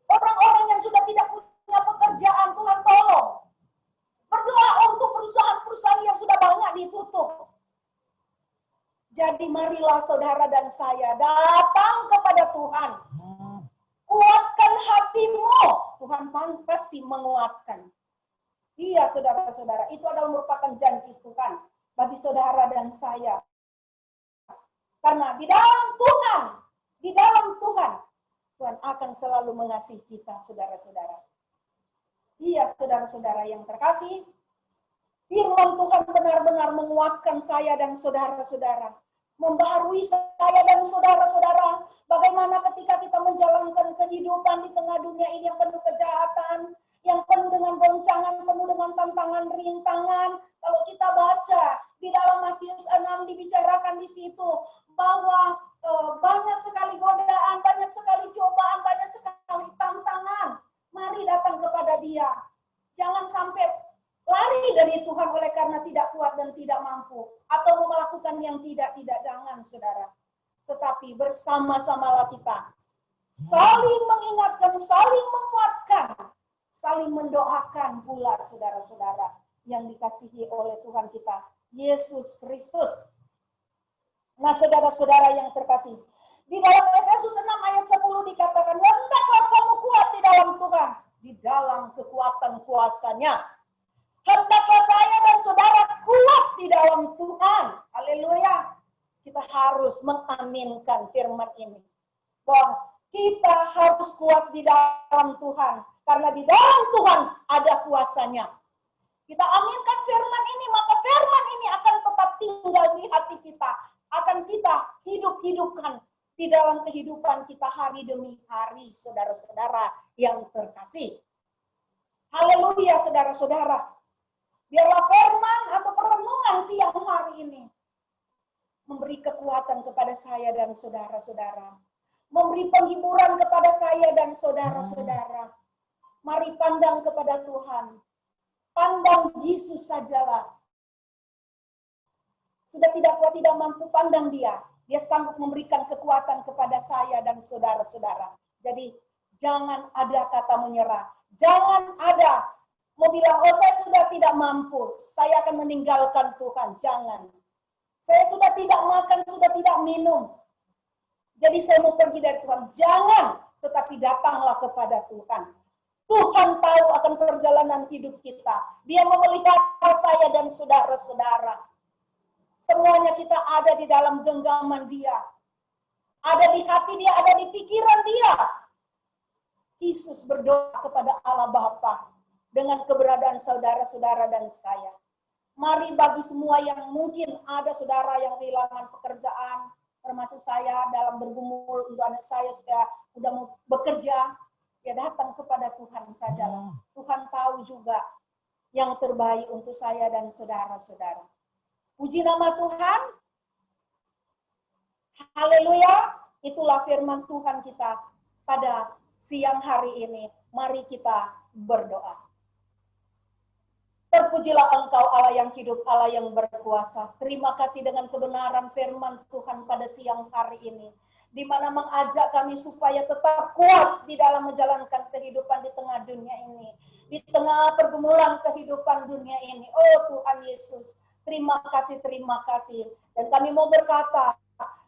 orang-orang yang sudah tidak punya pekerjaan, Tuhan tolong. Berdoa untuk perusahaan-perusahaan yang sudah banyak ditutup. Jadi marilah saudara dan saya datang kepada Tuhan. Kuatkan hatimu, Tuhan pasti menguatkan. Iya, saudara-saudara, itu adalah merupakan janji Tuhan bagi saudara dan saya. Karena di dalam Tuhan, Tuhan akan selalu mengasihi kita, saudara-saudara. Iya, saudara-saudara yang terkasih, firman Tuhan benar-benar menguatkan saya dan saudara-saudara. Membaharui saya dan saudara-saudara. Bagaimana ketika kita menjalankan kehidupan di tengah dunia ini yang penuh kejahatan, yang penuh dengan goncangan, penuh dengan tantangan, rintangan. Kalau kita baca di dalam Matius 6 dibicarakan di situ bahwa banyak sekali godaan, banyak sekali cobaan, banyak sekali tantangan. Mari datang kepada Dia. Jangan sampai lari dari Tuhan oleh karena tidak kuat dan tidak mampu. Atau melakukan yang tidak, jangan saudara. Tetapi bersama-samalah kita. Saling mengingatkan, saling menguatkan, saling mendoakan pula saudara-saudara yang dikasihi oleh Tuhan kita, Yesus Kristus. Nah saudara-saudara yang terkasih, di dalam Efesus 6 ayat 10 dikatakan, hendaklah kamu kuat di dalam Tuhan, di dalam kekuatan kuasa-Nya. Hendaklah saya dan saudara kuat di dalam Tuhan. Haleluya. Kita harus mengaminkan firman ini. Bahwa kita harus kuat di dalam Tuhan. Karena di dalam Tuhan ada kuasa-Nya. Kita aminkan firman ini, maka firman ini akan tetap tinggal di hati kita. Akan kita hidup-hidupkan di dalam kehidupan kita hari demi hari, saudara-saudara yang terkasih. Haleluya, saudara-saudara. Biarlah firman atau perenungan siang hari ini memberi kekuatan kepada saya dan saudara-saudara. Memberi penghiburan kepada saya dan saudara-saudara. Mari pandang kepada Tuhan. Pandang Yesus sajalah. Sudah tidak kuat, tidak mampu, pandang Dia. Dia sanggup memberikan kekuatan kepada saya dan saudara-saudara. Jadi jangan ada kata menyerah. Jangan ada mau bilang, oh saya sudah tidak mampu, saya akan meninggalkan Tuhan. Jangan. Saya sudah tidak makan, sudah tidak minum. Jadi saya mau pergi dari Tuhan. Jangan, tetapi datanglah kepada Tuhan. Tuhan tahu akan perjalanan hidup kita. Dia memelihara saya dan saudara-saudara. Semuanya kita ada di dalam genggaman Dia. Ada di hati Dia, ada di pikiran Dia. Yesus berdoa kepada Allah Bapa dengan keberadaan saudara-saudara dan saya. Mari bagi semua yang mungkin ada saudara yang kehilangan pekerjaan, termasuk saya dalam bergumul untuk anak saya supaya sudah mau bekerja, ya datang kepada Tuhan sajalah. Tuhan tahu juga yang terbaik untuk saya dan saudara-saudara. Puji nama Tuhan. Haleluya. Itulah firman Tuhan kita pada siang hari ini. Mari kita berdoa. Terpujilah Engkau Allah yang hidup, Allah yang berkuasa. Terima kasih dengan kebenaran firman Tuhan pada siang hari ini. Di mana mengajak kami supaya tetap kuat di dalam menjalankan kehidupan di tengah dunia ini. Di tengah pergumulan kehidupan dunia ini. Oh Tuhan Yesus, terima kasih, terima kasih. Dan kami mau berkata,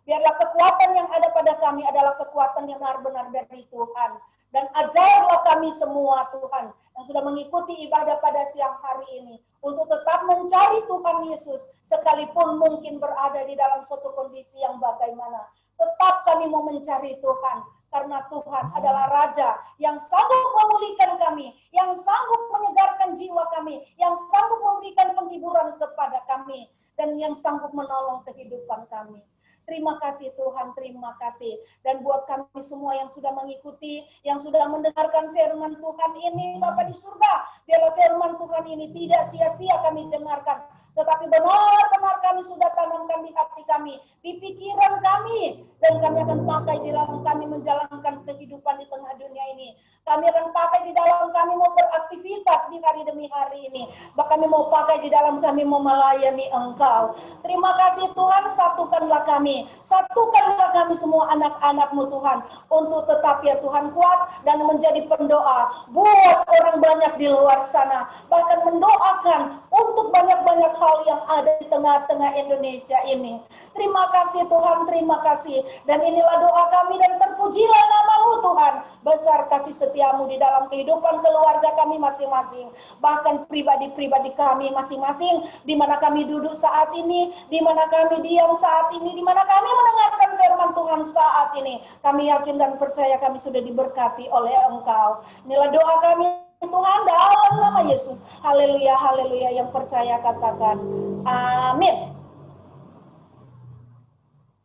biarlah kekuatan yang ada pada kami adalah kekuatan yang benar-benar dari Tuhan. Dan ajarlah kami semua Tuhan yang sudah mengikuti ibadah pada siang hari ini. Untuk tetap mencari Tuhan Yesus. Sekalipun mungkin berada di dalam suatu kondisi yang bagaimana. Tetap kami mau mencari Tuhan. Karena Tuhan adalah Raja yang sanggup memulihkan kami. Yang sanggup menyegarkan jiwa kami. Yang sanggup memberikan penghiburan kepada kami. Dan yang sanggup menolong kehidupan kami. Terima kasih Tuhan, terima kasih. Dan buat kami semua yang sudah mengikuti, yang sudah mendengarkan firman Tuhan ini, Bapa di surga, biarlah firman Tuhan ini tidak sia-sia kami dengarkan, tetapi benar-benar kami sudah tanamkan di hati kami, di pikiran kami, dan kami akan pakai di dalam kami menjalankan kehidupan di tengah dunia ini. Kami akan pakai di dalam kami mau beraktivitas di hari demi hari ini. Bahkan kami mau pakai di dalam kami mau melayani Engkau. Terima kasih Tuhan, satukanlah kami. Satukanlah kami semua anak-anak-Mu Tuhan. Untuk tetap ya Tuhan kuat dan menjadi pendoa. Buat orang banyak di luar sana. Bahkan mendoakan untuk banyak-banyak hal yang ada di tengah-tengah Indonesia ini. Terima kasih Tuhan, terima kasih. Dan inilah doa kami dan terpujilah nama-Mu Tuhan. Besar kasih setiamu di dalam kehidupan keluarga kami masing-masing. Bahkan pribadi-pribadi kami masing-masing, di mana kami duduk saat ini, di mana kami diam saat ini, di mana kami mendengarkan firman Tuhan saat ini. Kami yakin dan percaya kami sudah diberkati oleh Engkau. Inilah doa kami Tuhan dalam nama Yesus. Haleluya, haleluya. Yang percaya katakan amin.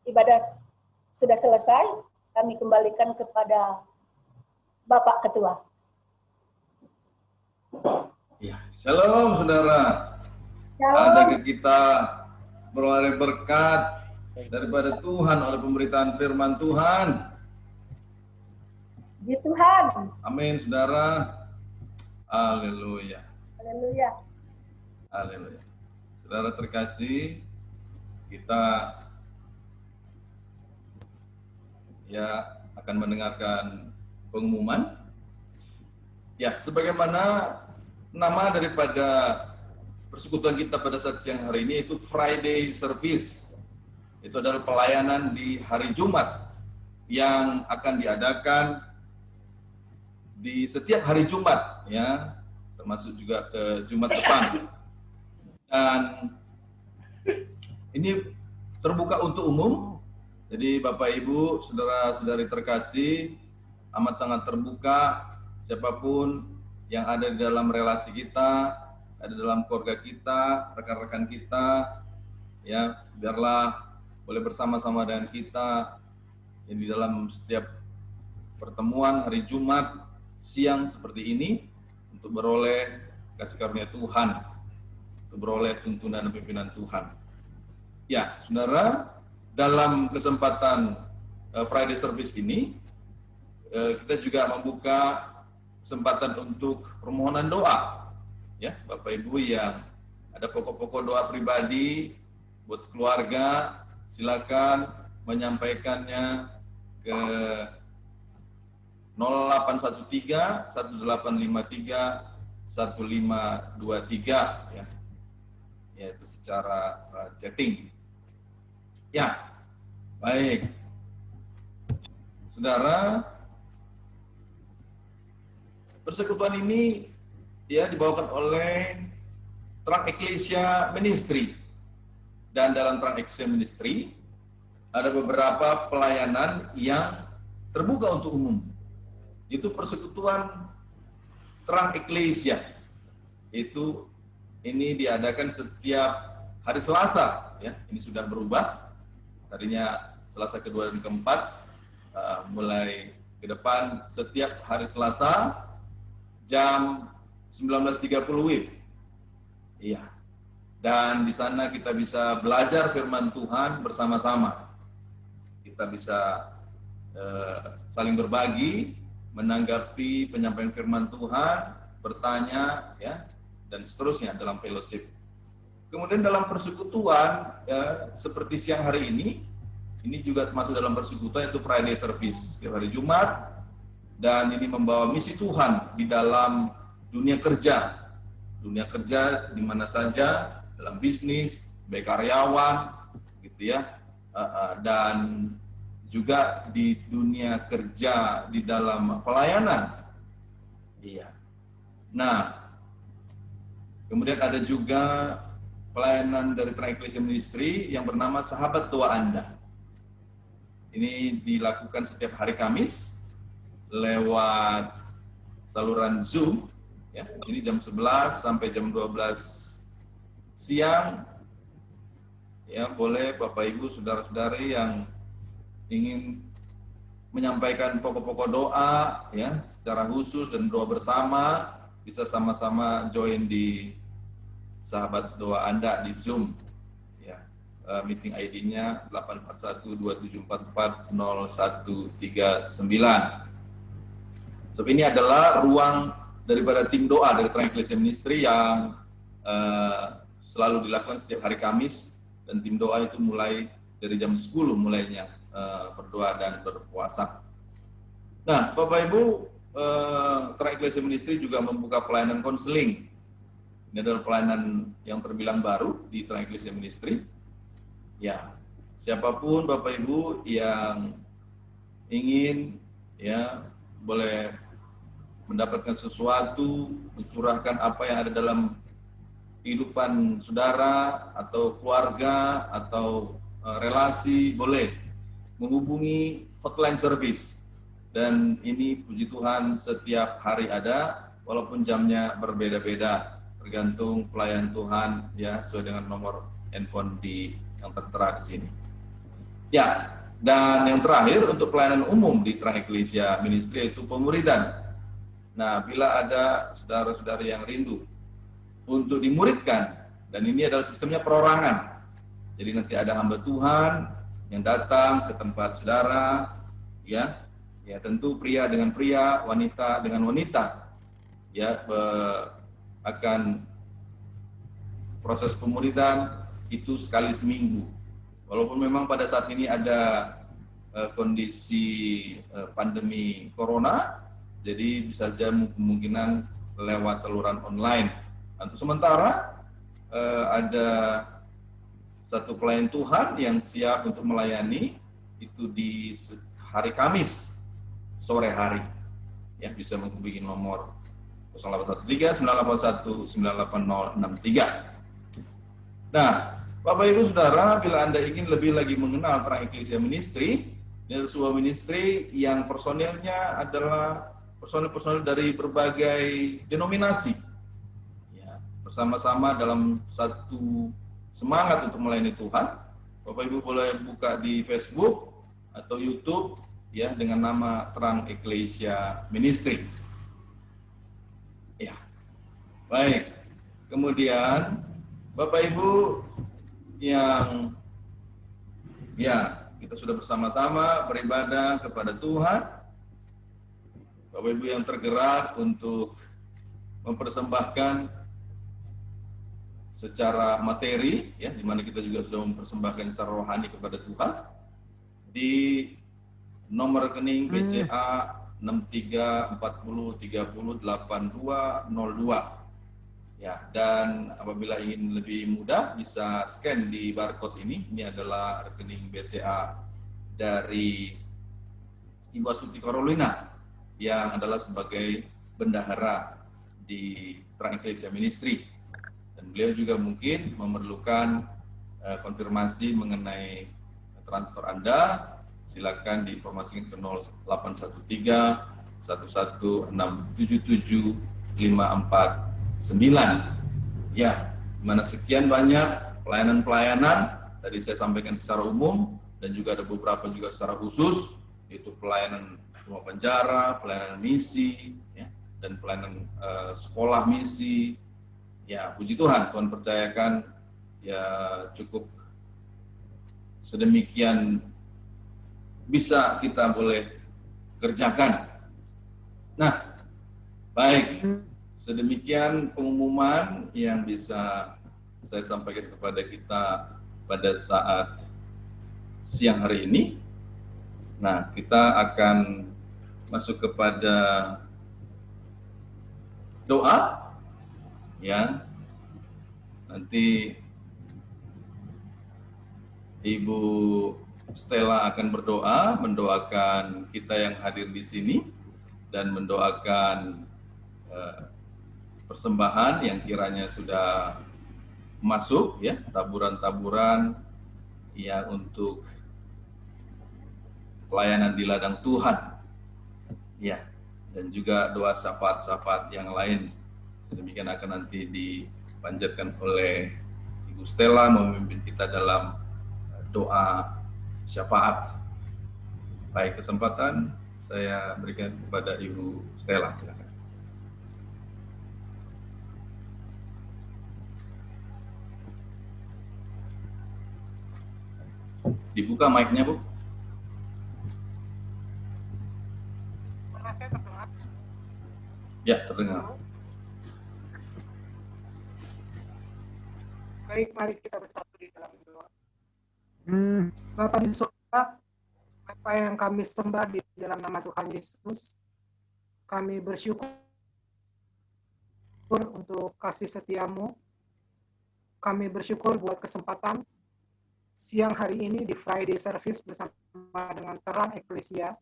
Ibadah sudah selesai. Kami kembalikan kepada Bapak Ketua. Ya, shalom saudara. Shalom. Adakah kita beroleh berkat daripada Tuhan oleh pemberitaan firman Tuhan? Puji Tuhan. Amin, saudara. Haleluya. Haleluya. Haleluya. Saudara terkasih, kita ya akan mendengarkan pengumuman. Ya, sebagaimana nama daripada persekutuan kita pada saat siang hari ini itu Friday Service. Itu adalah pelayanan di hari Jumat yang akan diadakan di setiap hari Jumat, ya, termasuk juga ke Jumat depan. Dan ini terbuka untuk umum. Jadi Bapak Ibu, saudara-saudari terkasih, amat sangat terbuka. Siapapun yang ada di dalam relasi kita, ada dalam keluarga kita, rekan-rekan kita, ya, biarlah boleh bersama-sama dengan kita yang di dalam setiap pertemuan hari Jumat siang seperti ini untuk beroleh kasih karunia Tuhan, untuk beroleh tuntunan dan pimpinan Tuhan. Ya, saudara, dalam kesempatan Friday Service ini, kita juga membuka kesempatan untuk permohonan doa. Ya, Bapak Ibu yang ada pokok-pokok doa pribadi buat keluarga, silakan menyampaikannya ke 0813 1853 1523 ya. Yaitu secara chatting. Ya. Baik. Saudara, persekutuan ini ya dibawakan oleh Terang Ecclesia Ministry. Dan dalam Terang Ecclesia Ministry ada beberapa pelayanan yang terbuka untuk umum. Itu persekutuan Terang Ecclesia. Ini diadakan setiap hari Selasa, ya. Ini sudah berubah. Tadinya Selasa kedua dan keempat, mulai ke depan setiap hari Selasa jam 19.30 WIB. Iya. Dan di sana kita bisa belajar firman Tuhan bersama-sama. Kita bisa saling berbagi, menanggapi penyampaian firman Tuhan, bertanya, ya, dan seterusnya dalam fellowship. Kemudian dalam persekutuan, ya, seperti siang hari ini juga termasuk dalam persekutuan itu Friday Service, setiap hari Jumat, dan ini membawa misi Tuhan di dalam dunia kerja di mana saja, dalam bisnis, baik karyawan, gitu ya, dan juga di dunia kerja di dalam pelayanan. Iya. Nah, kemudian ada juga pelayanan dari Terang Ecclesia Ministry yang bernama Sahabat Doa Anda. Ini dilakukan setiap hari Kamis lewat saluran Zoom, ya. Ini jam 11 sampai jam 12 siang. Ya, boleh Bapak Ibu, saudara-saudari yang ingin menyampaikan pokok-pokok doa, ya, secara khusus dan doa bersama, bisa sama-sama join di Sahabat Doa Anda di Zoom, ya. Meeting ID-nya 841-2744-0139. So, ini adalah ruang daripada tim doa dari Terang Ecclesia Ministry yang selalu dilakukan setiap hari Kamis, dan tim doa itu mulai dari jam 10 mulainya berdoa dan berpuasa. Nah, Bapak Ibu, Terang Ecclesia Ministry juga membuka pelayanan konseling, Ini adalah pelayanan yang terbilang baru di Terang Ecclesia Ministry. Ya, siapapun Bapak Ibu yang ingin ya boleh mendapatkan sesuatu, mencurahkan apa yang ada dalam kehidupan saudara atau keluarga atau relasi, boleh menghubungi hotline service. Dan ini puji Tuhan setiap hari ada, walaupun jamnya berbeda-beda, tergantung pelayan Tuhan ya, sesuai dengan nomor handphone yang tertera di sini. Ya, dan yang terakhir untuk pelayanan umum di Terang Ecclesia Ministry yaitu pemuridan. Nah, bila ada saudara-saudari yang rindu untuk dimuridkan, dan ini adalah sistemnya perorangan. Jadi nanti ada hamba Tuhan yang datang ke tempat saudara, ya tentu pria dengan pria, wanita dengan wanita, ya akan proses pemuridan itu sekali seminggu. Walaupun memang pada saat ini ada kondisi pandemi corona, jadi bisa saja kemungkinan lewat saluran online. Untuk sementara ada satu pelayan Tuhan yang siap untuk melayani itu di hari Kamis sore hari, ya bisa menghubungi nomor 0813 981 98063. Nah, Bapak Ibu Saudara, bila Anda ingin lebih lagi mengenal Terang Ecclesia Ministry, ini adalah sebuah ministry yang personilnya adalah personil-personil dari berbagai denominasi, ya, bersama-sama dalam satu semangat untuk melayani Tuhan. Bapak Ibu boleh buka di Facebook atau YouTube ya dengan nama Terang Ecclesia Ministry. Ya. Baik. Kemudian Bapak Ibu yang ya kita sudah bersama-sama beribadah kepada Tuhan. Bapak Ibu yang tergerak untuk mempersembahkan secara materi, ya, di mana kita juga sudah mempersembahkan secara rohani kepada Tuhan di nomor rekening BCA 6340308202. Ya, dan apabila ingin lebih mudah bisa scan di barcode ini. Ini adalah rekening BCA dari Ibu Astuti Carolina yang adalah sebagai bendahara di Terang Ecclesia Ministry. Dan beliau juga mungkin memerlukan konfirmasi mengenai transfer Anda. Silakan diinformasikan ke 0813 11677 549. Ya, mana sekian banyak pelayanan-pelayanan tadi saya sampaikan secara umum dan juga ada beberapa juga secara khusus, yaitu pelayanan rumah penjara, pelayanan misi, ya, dan pelayanan sekolah misi. Ya, puji Tuhan, Tuhan percayakan ya cukup sedemikian bisa kita boleh kerjakan. Nah, baik, sedemikian pengumuman yang bisa saya sampaikan kepada kita pada saat siang hari ini. Nah, kita akan masuk kepada doa, ya. Nanti Ibu Stella akan berdoa, mendoakan kita yang hadir di sini dan mendoakan persembahan yang kiranya sudah masuk, ya, taburan-taburan ya untuk pelayanan di ladang Tuhan, ya, dan juga doa syafaat-syafaat yang lain. Sedemikian akan nanti dipanjatkan oleh Ibu Stella memimpin kita dalam doa syafaat. Baik, kesempatan saya berikan kepada Ibu Stella, silakan. Dibuka mic-nya, Bu. Ya, terdengar. Baik, mari kita bersatu di dalam doa. Bapa di surga, apa yang kami sembah di dalam nama Tuhan Yesus, kami bersyukur untuk kasih setiamu. Kami bersyukur buat kesempatan siang hari ini di Friday Service bersama dengan Terang Eklesia,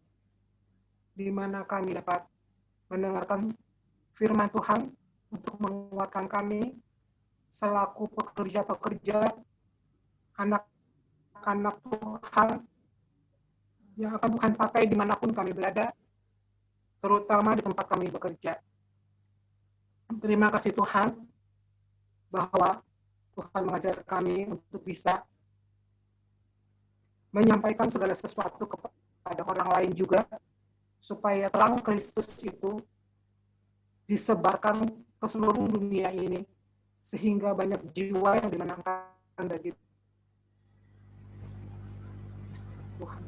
di mana kami dapat mendengarkan firman Tuhan untuk menguatkan kami selaku pekerja-pekerja, anak-anak Tuhan yang akan Tuhan pakai dimanapun kami berada, terutama di tempat kami bekerja. Terima kasih Tuhan bahwa Tuhan mengajar kami untuk bisa menyampaikan segala sesuatu kepada orang lain juga, supaya terang Kristus itu disebarkan ke seluruh dunia ini, sehingga banyak jiwa yang dimenangkan bagi Tuhan.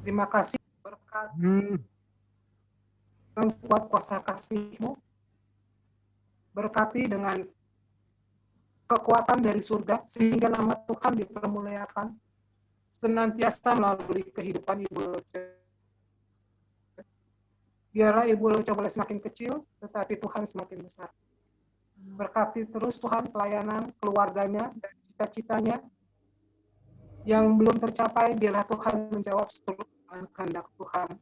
Terima kasih berkat dan kuat kuasa kasih-Mu, berkati dengan kekuatan dari surga, sehingga nama Tuhan dipermuliakan senantiasa melalui kehidupan Ibu Loce. Biarlah Ibu Loce boleh semakin kecil, tetapi Tuhan semakin besar. Berkati terus Tuhan pelayanan keluarganya dan cita-citanya yang belum tercapai, biarlah Tuhan menjawab seluruh kehendak Tuhan.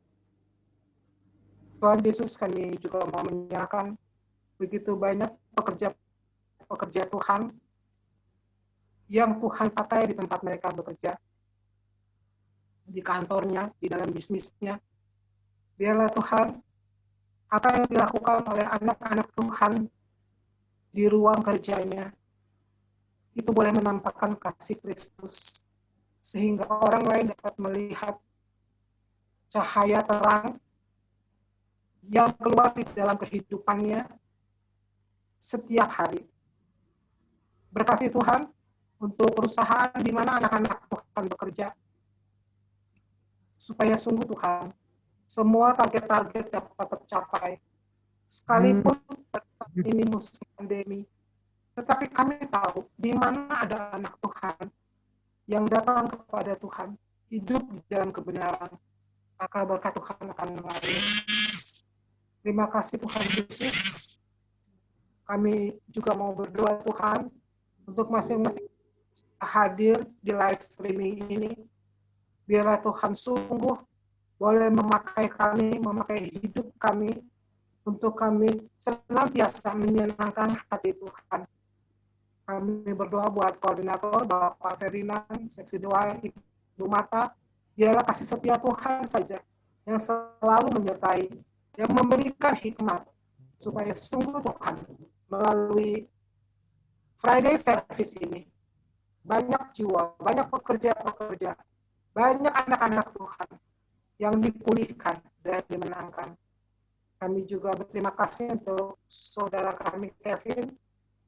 Tuhan Yesus, kami juga mau menyerahkan begitu banyak pekerja Tuhan yang Tuhan pakai di tempat mereka bekerja, di kantornya, di dalam bisnisnya. Biarlah Tuhan, apa yang dilakukan oleh anak-anak Tuhan di ruang kerjanya, itu boleh menampakkan kasih Kristus, sehingga orang lain dapat melihat cahaya terang yang keluar di dalam kehidupannya setiap hari. Berkati Tuhan untuk perusahaan di mana anak-anak Tuhan bekerja, supaya sungguh Tuhan, semua target-target dapat tercapai. Sekalipun ini musim pandemi, tetapi kami tahu di mana ada anak Tuhan yang datang kepada Tuhan, hidup di jalan kebenaran, maka berkat Tuhan akan mengalir. Terima kasih Tuhan Yesus. Kami juga mau berdoa Tuhan untuk masing-masing hadir di live streaming ini. Biarlah Tuhan sungguh boleh memakai kami, memakai hidup kami, untuk kami senantiasa menyenangkan hati Tuhan. Kami berdoa buat koordinator Bapak Ferdinand, Seksi 2, Ibu Mata. Biarlah kasih setia Tuhan saja yang selalu menyertai, yang memberikan hikmat, supaya sungguh Tuhan melalui Friday Service ini, banyak jiwa, banyak pekerja-pekerja, banyak anak-anak Tuhan yang dipulihkan dan dimenangkan. Kami juga berterima kasih untuk saudara kami Kevin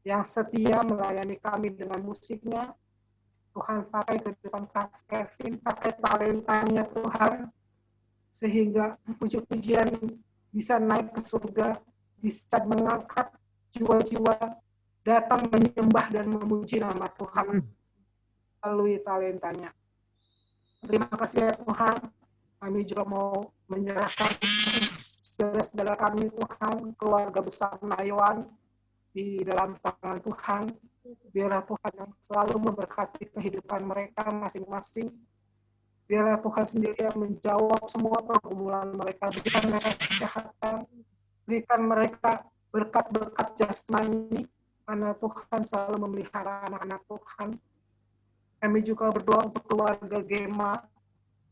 yang setia melayani kami dengan musiknya. Tuhan pakai kehidupan Kevin, pakai talentanya Tuhan, sehingga puji-pujian bisa naik ke surga, bisa mengangkat jiwa-jiwa datang menyembah dan memuji nama Tuhan melalui talentanya. Terima kasih ya Tuhan. Kami juga mau menyerahkan saudara-saudara kami Tuhan, keluarga besar Nayawan di dalam tangan Tuhan. Biarlah Tuhan yang selalu memberkati kehidupan mereka masing-masing. Biarlah Tuhan sendiri yang menjawab semua pergumulan mereka. Berikan mereka kesehatan, berikan mereka berkat-berkat jasmani, karena Tuhan selalu memelihara anak-anak Tuhan. Kami juga berdoa untuk keluarga Gema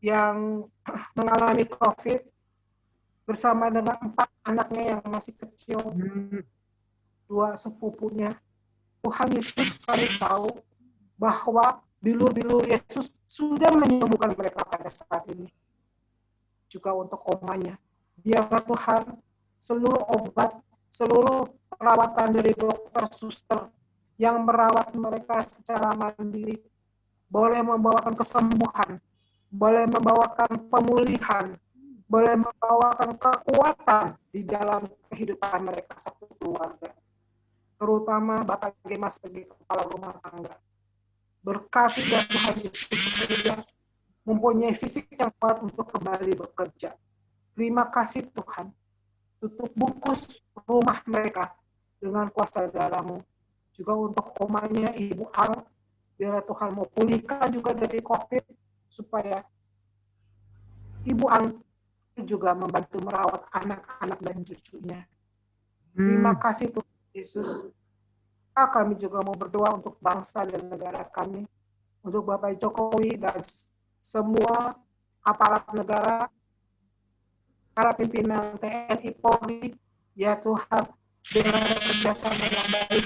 yang mengalami COVID bersama dengan 4 anaknya yang masih kecil, 2 sepupunya. Tuhan Yesus, kami tahu bahwa bilur-bilur Yesus sudah menyembuhkan mereka pada saat ini. Juga untuk omanya. Biarlah Tuhan seluruh obat, seluruh perawatan dari dokter, suster yang merawat mereka secara mandiri boleh membawakan kesembuhan, boleh membawakan pemulihan, boleh membawakan kekuatan di dalam kehidupan mereka satu keluarga. Terutama Bapak Gema sebagai kepala rumah tangga. Berkati dan Tuhan Yesus dia mempunyai fisik yang kuat untuk kembali bekerja. Terima kasih Tuhan. Tutup bungkus rumah mereka dengan kuasa darah-Mu. Juga untuk omanya Ibu Ang, biar Tuhan mau pulihkan juga dari COVID, supaya Ibu Ang juga membantu merawat anak-anak dan cucunya. Terima kasih Tuhan Yesus. Kami juga mau berdoa untuk bangsa dan negara kami, untuk Bapak Jokowi dan semua aparat negara, para pimpinan TNI Polri, ya Tuhan, dengan kerjasama yang baik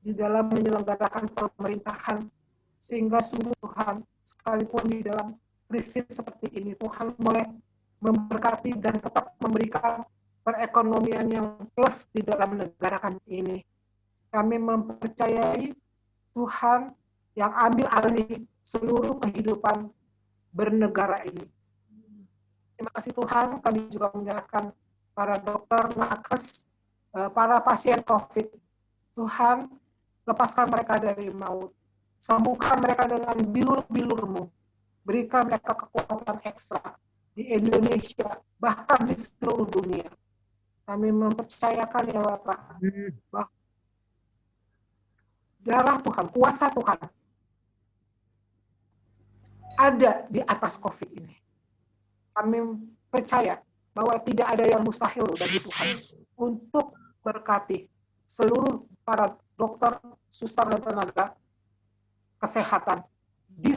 di dalam menyelenggarakan pemerintahan, sehingga sungguh Tuhan, sekalipun di dalam krisis seperti ini, Tuhan boleh memberkati dan tetap memberikan perekonomian yang plus di dalam negara kami ini. Kami mempercayai Tuhan yang ambil alih seluruh kehidupan bernegara ini. Terima kasih Tuhan, kami juga menyerahkan para dokter, nakes, para pasien COVID. Tuhan, lepaskan mereka dari maut. Sembuhkan mereka dengan bilur-bilur-Mu. Berikan mereka kekuatan ekstra di Indonesia, bahkan di seluruh dunia. Kami mempercayakan ya Bapak, bahwa darah Tuhan, kuasa Tuhan ada di atas COVID ini. Kami percaya bahwa tidak ada yang mustahil bagi Tuhan untuk berkati seluruh para dokter, suster, dan tenaga kesehatan di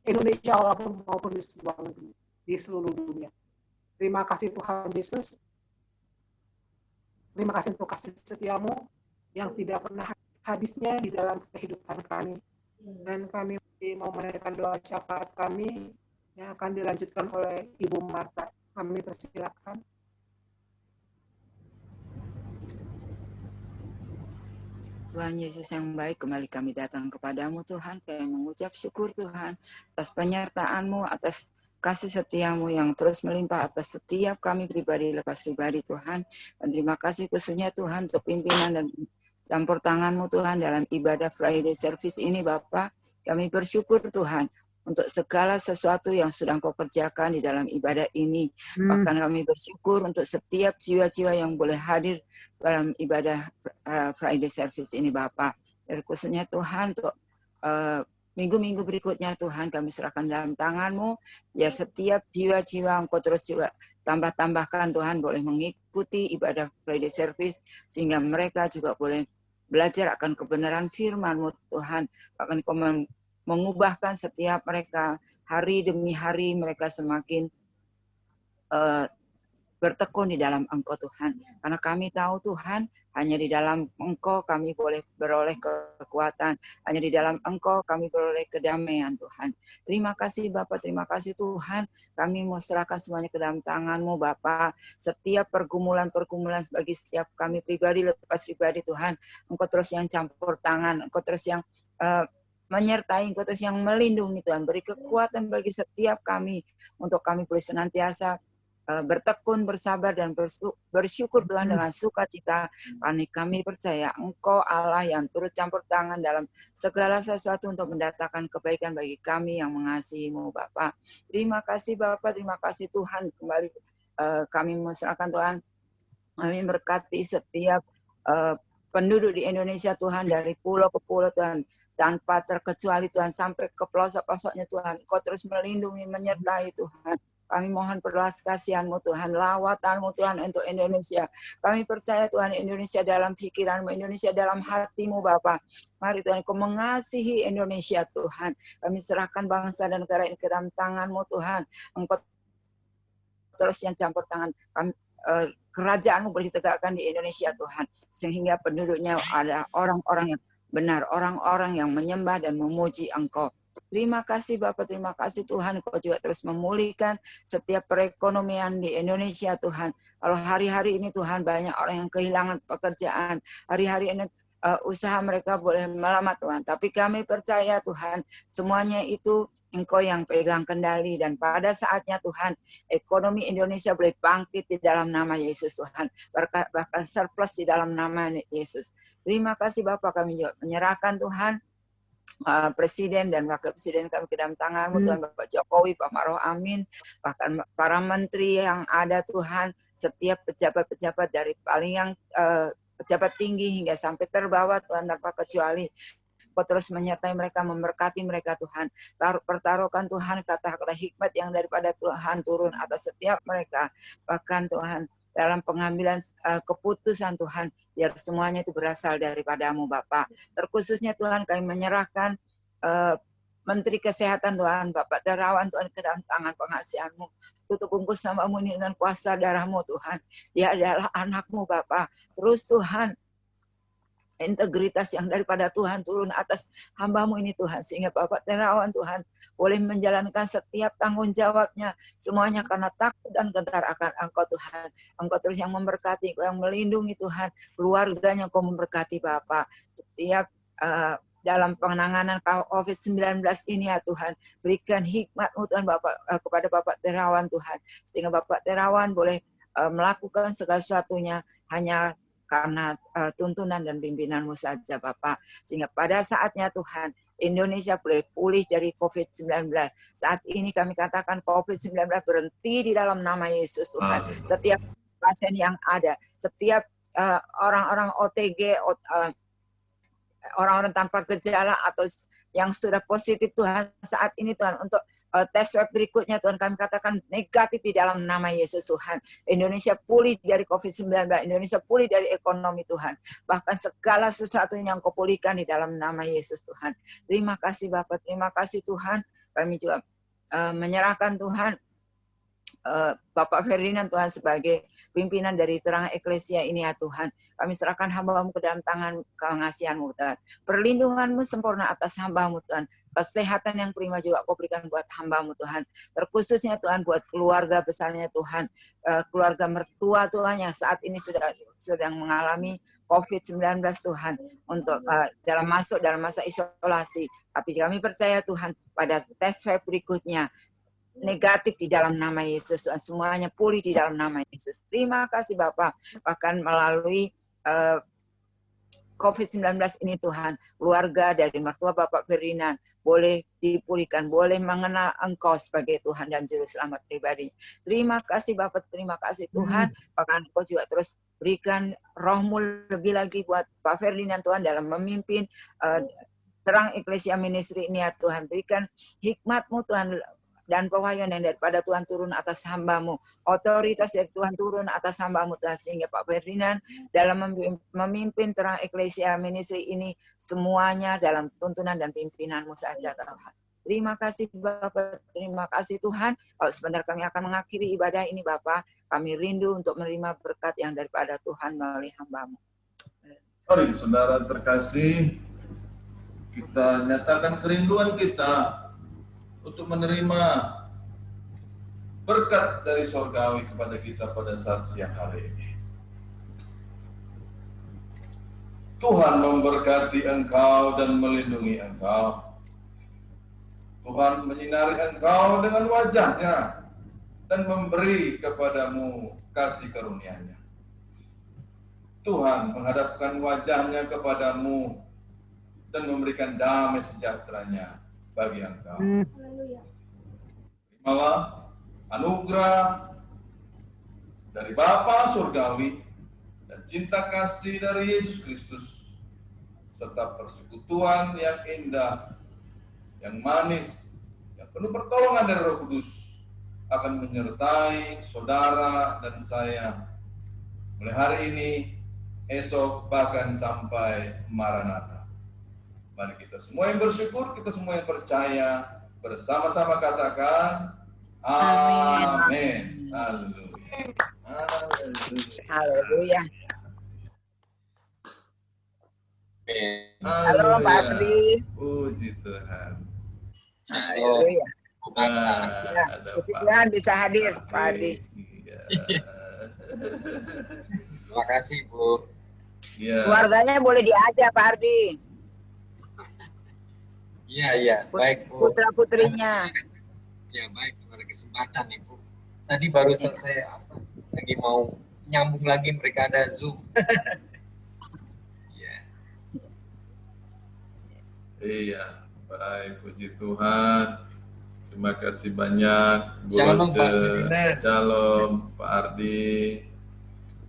Indonesia maupun di seluruh dunia. Terima kasih Tuhan Yesus. Terima kasih untuk kasih setia-Mu yang tidak pernah habisnya di dalam kehidupan kami. Dan kami mau menaikkan doa syafaat kami yang akan dilanjutkan oleh Ibu Marta. Kami persilakan. Tuhan Yesus yang baik, kembali kami datang kepadamu Tuhan, kami mengucap syukur Tuhan atas penyertaan-Mu, atas kasih setia-Mu yang terus melimpah atas setiap kami pribadi lepas pribadi Tuhan. Dan terima kasih khususnya Tuhan untuk pimpinan dan campur tangan-Mu Tuhan dalam ibadah Friday Service ini Bapa. Kami bersyukur Tuhan untuk segala sesuatu yang sudah Engkau kerjakan di dalam ibadah ini. Bahkan kami bersyukur untuk setiap jiwa-jiwa yang boleh hadir dalam ibadah Friday Service ini Bapak. Dan khususnya Tuhan untuk minggu-minggu berikutnya Tuhan kami serahkan dalam tangan-Mu. Biar setiap jiwa-jiwa Engkau terus juga tambah-tambahkan Tuhan boleh mengikuti ibadah Friday Service. Sehingga mereka juga boleh belajar akan kebenaran firman-Mu Tuhan. Bahkan Engkau mengubahkan setiap mereka hari demi hari mereka semakin bertekun di dalam Engkau Tuhan. Karena kami tahu Tuhan, hanya di dalam Engkau kami boleh beroleh kekuatan. Hanya di dalam Engkau kami beroleh kedamaian Tuhan. Terima kasih Bapak, terima kasih Tuhan. Kami mau serahkan semuanya ke dalam tangan-Mu Bapak. Setiap pergumulan-pergumulan bagi setiap kami pribadi, lepas pribadi Tuhan. Engkau terus yang campur tangan, Engkau terus yang menyertai, Engkau terus yang melindungi Tuhan. Beri kekuatan bagi setiap kami untuk kami boleh senantiasa bertekun, bersabar, dan bersyukur Tuhan dengan sukacita. Karena kami percaya Engkau Allah yang turut campur tangan dalam segala sesuatu untuk mendatangkan kebaikan bagi kami yang mengasihi-Mu Bapa. Terima kasih Bapa, terima kasih Tuhan. Kembali kami menserahkan Tuhan. Kami berkati setiap penduduk di Indonesia Tuhan, dari pulau ke pulau Tuhan, tanpa terkecuali Tuhan, sampai ke pelosok-pelosoknya Tuhan. Kau terus melindungi, menyertai Tuhan. Kami mohon belas kasihan-Mu Tuhan, lawatan-Mu Tuhan untuk Indonesia. Kami percaya Tuhan, Indonesia dalam pikiran-Mu, Indonesia dalam hati-Mu Bapa. Mari Tuhan, Kau mengasihi Indonesia Tuhan. Kami serahkan bangsa dan negara ini ke dalam tangan-Mu Tuhan. Engkau terus yang campur tangan. Kerajaan-Mu boleh ditegakkan di Indonesia Tuhan. Sehingga penduduknya ada orang-orang yang benar, orang-orang yang menyembah dan memuji Engkau. Terima kasih Bapak, terima kasih Tuhan. Kau juga terus memulihkan setiap perekonomian di Indonesia Tuhan. Kalau hari-hari ini Tuhan banyak orang yang kehilangan pekerjaan. Hari-hari ini usaha mereka boleh melambat Tuhan. Tapi kami percaya Tuhan, semuanya itu Engkau yang pegang kendali. Dan pada saatnya Tuhan, ekonomi Indonesia boleh bangkit di dalam nama Yesus Tuhan. Bahkan surplus di dalam nama Yesus. Terima kasih Bapak, kami juga menyerahkan Tuhan Presiden dan Wakil Presiden kami ke dalam tangan-Mu Tuhan, Bapak Jokowi, Pak Ma'ruf Amin, bahkan para menteri yang ada Tuhan, setiap pejabat-pejabat dari paling yang pejabat tinggi hingga sampai terbawah Tuhan tanpa kecuali. Kau terus menyertai mereka, memberkati mereka Tuhan. Pertaruhkan Tuhan kata-kata hikmat yang daripada Tuhan turun atas setiap mereka. Bahkan Tuhan dalam pengambilan keputusan Tuhan, biar semuanya itu berasal daripadamu Bapak. Terkhususnya Tuhan kami menyerahkan Menteri Kesehatan Tuhan, Bapak Terawan Tuhan ke dalam tangan pengasihan-Mu. Tutup bungkus namamu ini dengan kuasa darah-Mu Tuhan. Dia adalah anak-Mu Bapak. Terus Tuhan, integritas yang daripada Tuhan turun atas hamba-Mu ini Tuhan, sehingga Bapak Terawan Tuhan boleh menjalankan setiap tanggung jawabnya semuanya karena takut dan gentar akan Engkau Tuhan. Engkau terus yang memberkati, Engkau yang melindungi Tuhan, keluarganya Engkau memberkati Bapak. Setiap dalam penanganan COVID-19 ini ya Tuhan, berikan hikmat-Mu Tuhan Bapak kepada Bapak Terawan Tuhan, sehingga Bapak Terawan boleh melakukan segala sesuatunya hanya karena tuntunan dan pimpinan-Mu saja Bapak. Sehingga pada saatnya Tuhan, Indonesia boleh pulih dari COVID-19. Saat ini kami katakan COVID-19 berhenti di dalam nama Yesus Tuhan. Setiap pasien yang ada, setiap orang-orang OTG, orang-orang tanpa gejala atau yang sudah positif Tuhan saat ini Tuhan, untuk tes swab berikutnya Tuhan kami katakan negatif di dalam nama Yesus Tuhan. Indonesia pulih dari COVID-19, Indonesia pulih dari ekonomi Tuhan. Bahkan segala sesuatu yang Kau pulihkan di dalam nama Yesus Tuhan. Terima kasih Bapak, terima kasih Tuhan. Kami juga menyerahkan Tuhan Bapak Ferdinand Tuhan sebagai pimpinan dari Terang Eklesia ini ya Tuhan. Kami serahkan hamba-Mu ke dalam tangan pengasihan-Mu Tuhan. Perlindungan-Mu sempurna atas hamba-Mu Tuhan. Kesehatan yang prima juga Kau berikan buat hamba-Mu Tuhan. Terkhususnya Tuhan buat keluarga besarnya Tuhan. Keluarga mertua Tuhan yang saat ini sedang mengalami COVID-19 Tuhan. Untuk dalam masa isolasi. Tapi kami percaya Tuhan pada tes swab berikutnya negatif di dalam nama Yesus Tuhan, semuanya pulih di dalam nama Yesus. Terima kasih Bapak, bahkan melalui COVID-19 ini Tuhan, keluarga dari mertua Bapak Ferdinand boleh dipulihkan, boleh mengenal Engkau sebagai Tuhan dan Juru Selamat pribadi. Terima kasih Bapak, terima kasih Tuhan, bahkan Engkau juga terus berikan Roh-Mu lebih lagi buat Pak Ferdinand Tuhan dalam memimpin Terang Eklesia Ministry ini ya Tuhan. Berikan hikmat-Mu Tuhan, dan pewahyuan yang daripada Tuhan turun atas hamba-Mu. Otoritas dari Tuhan turun atas hamba-Mu Tuhan. Sehingga Pak Ferdinand dalam memimpin Terang Eklesia Ministry ini semuanya dalam tuntunan dan pimpinan-Mu saja Tuhan. Terima kasih Bapak, terima kasih Tuhan. Kalau sebentar kami akan mengakhiri ibadah ini Bapak, kami rindu untuk menerima berkat yang daripada Tuhan melalui hamba-Mu. Mari saudara terkasih, kita nyatakan kerinduan kita untuk menerima berkat dari sorgawi kepada kita pada saat siang hari ini. Tuhan memberkati engkau dan melindungi engkau. Tuhan menyinari engkau dengan wajah-Nya dan memberi kepadamu kasih karunia-Nya. Tuhan menghadapkan wajah-Nya kepadamu dan memberikan damai sejahtera-Nya bagi engkau. Terimalah anugerah dari Bapa Surgawi dan cinta kasih dari Yesus Kristus serta persekutuan yang indah, yang manis, yang penuh pertolongan dari Roh Kudus akan menyertai saudara dan saya mulai hari ini, esok, bahkan sampai Maranatha. Mari kita semua yang bersyukur, kita semua yang percaya, bersama-sama katakan, Amin. Haleluya. Haleluya. Halo Pak Adri. Puji Tuhan. Haleluya. Puji Tuhan bisa hadir Pak Adri. Terima kasih Bu. Ya. Keluarganya boleh diajak Pak Ardi. Iya, baik Bu. Putra-putrinya. Ya baik, pada kesempatan Ibu. Tadi baru selesai lagi mau nyambung lagi, mereka ada Zoom. Iya, baik, puji Tuhan. Terima kasih banyak Bu Shalom Roce. Pak Ferdinand. Shalom Pak Ardi.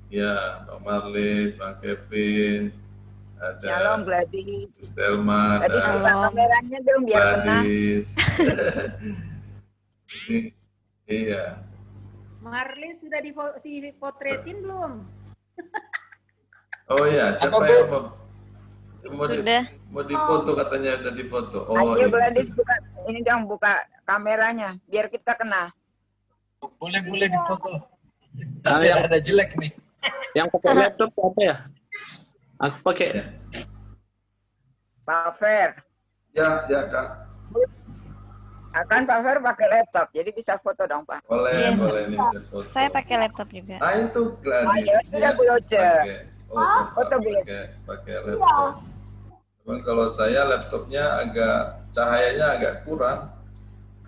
Ya, Bang Marlis, Bang Kevin, ada Shalom Gladys. Stelma, Gladys ada buka kameranya dong biar kena. Gladys. Iya. Marlis sudah dipotretin belum? Oh iya, siapa Apa, yang Bu? Sudah. mau difoto katanya udah difoto. Oh, Ayo ini Gladys sudah. buka ini dong, buka kameranya biar kita kena. Boleh difoto. Ah, Tapi yang- ada jelek nih. Yang pakai laptop apa ya? Aku pakai. Pak Fer. Ya, Kak. Akan Pak Fer pakai laptop, jadi bisa foto dong Pak. Boleh, Yes. boleh nih saya foto. Saya pakai laptop juga. Ah, itu Gladys. Ayo, sudah, ya, Bu Loce. pakai- Oh, Foto, Bu Loce. pakai laptop. Cuman kalau saya laptopnya cahayanya agak kurang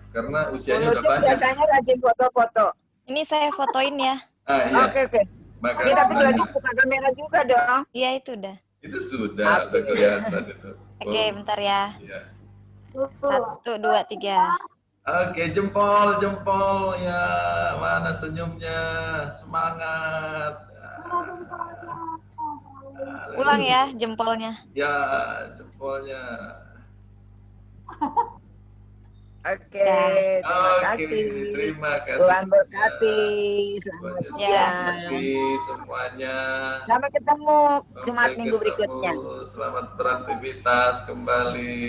karena usianya Bu udah Loce banyak. biasanya rajin foto-foto. Ini saya fotoin ya. Ah, iya. Oke. Makasih Ya, tapi banyak. Gladys buka kamera juga dong. Iya itu udah. Itu sudah kelihatan itu. Oke, bentar ya. Iya. 1, 2, 3. Oke, jempol ya. Mana senyumnya? Semangat. Ulang ya jempolnya. Ya, jempolnya. Oke, terima Oke, kasih. terima kasih. Tuhan berkati. Selamat Tuhan siang. berkati semuanya. Sampai ketemu Jumat Sampai minggu ketemu. berikutnya. Selamat beraktivitas kembali.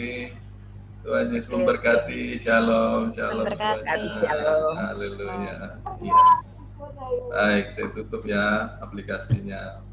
Tuhan Yesus Oke. memberkati. Shalom, shalom. Memberkati. semuanya. Shalom. Haleluya. Iya. Baik, saya tutup ya aplikasinya.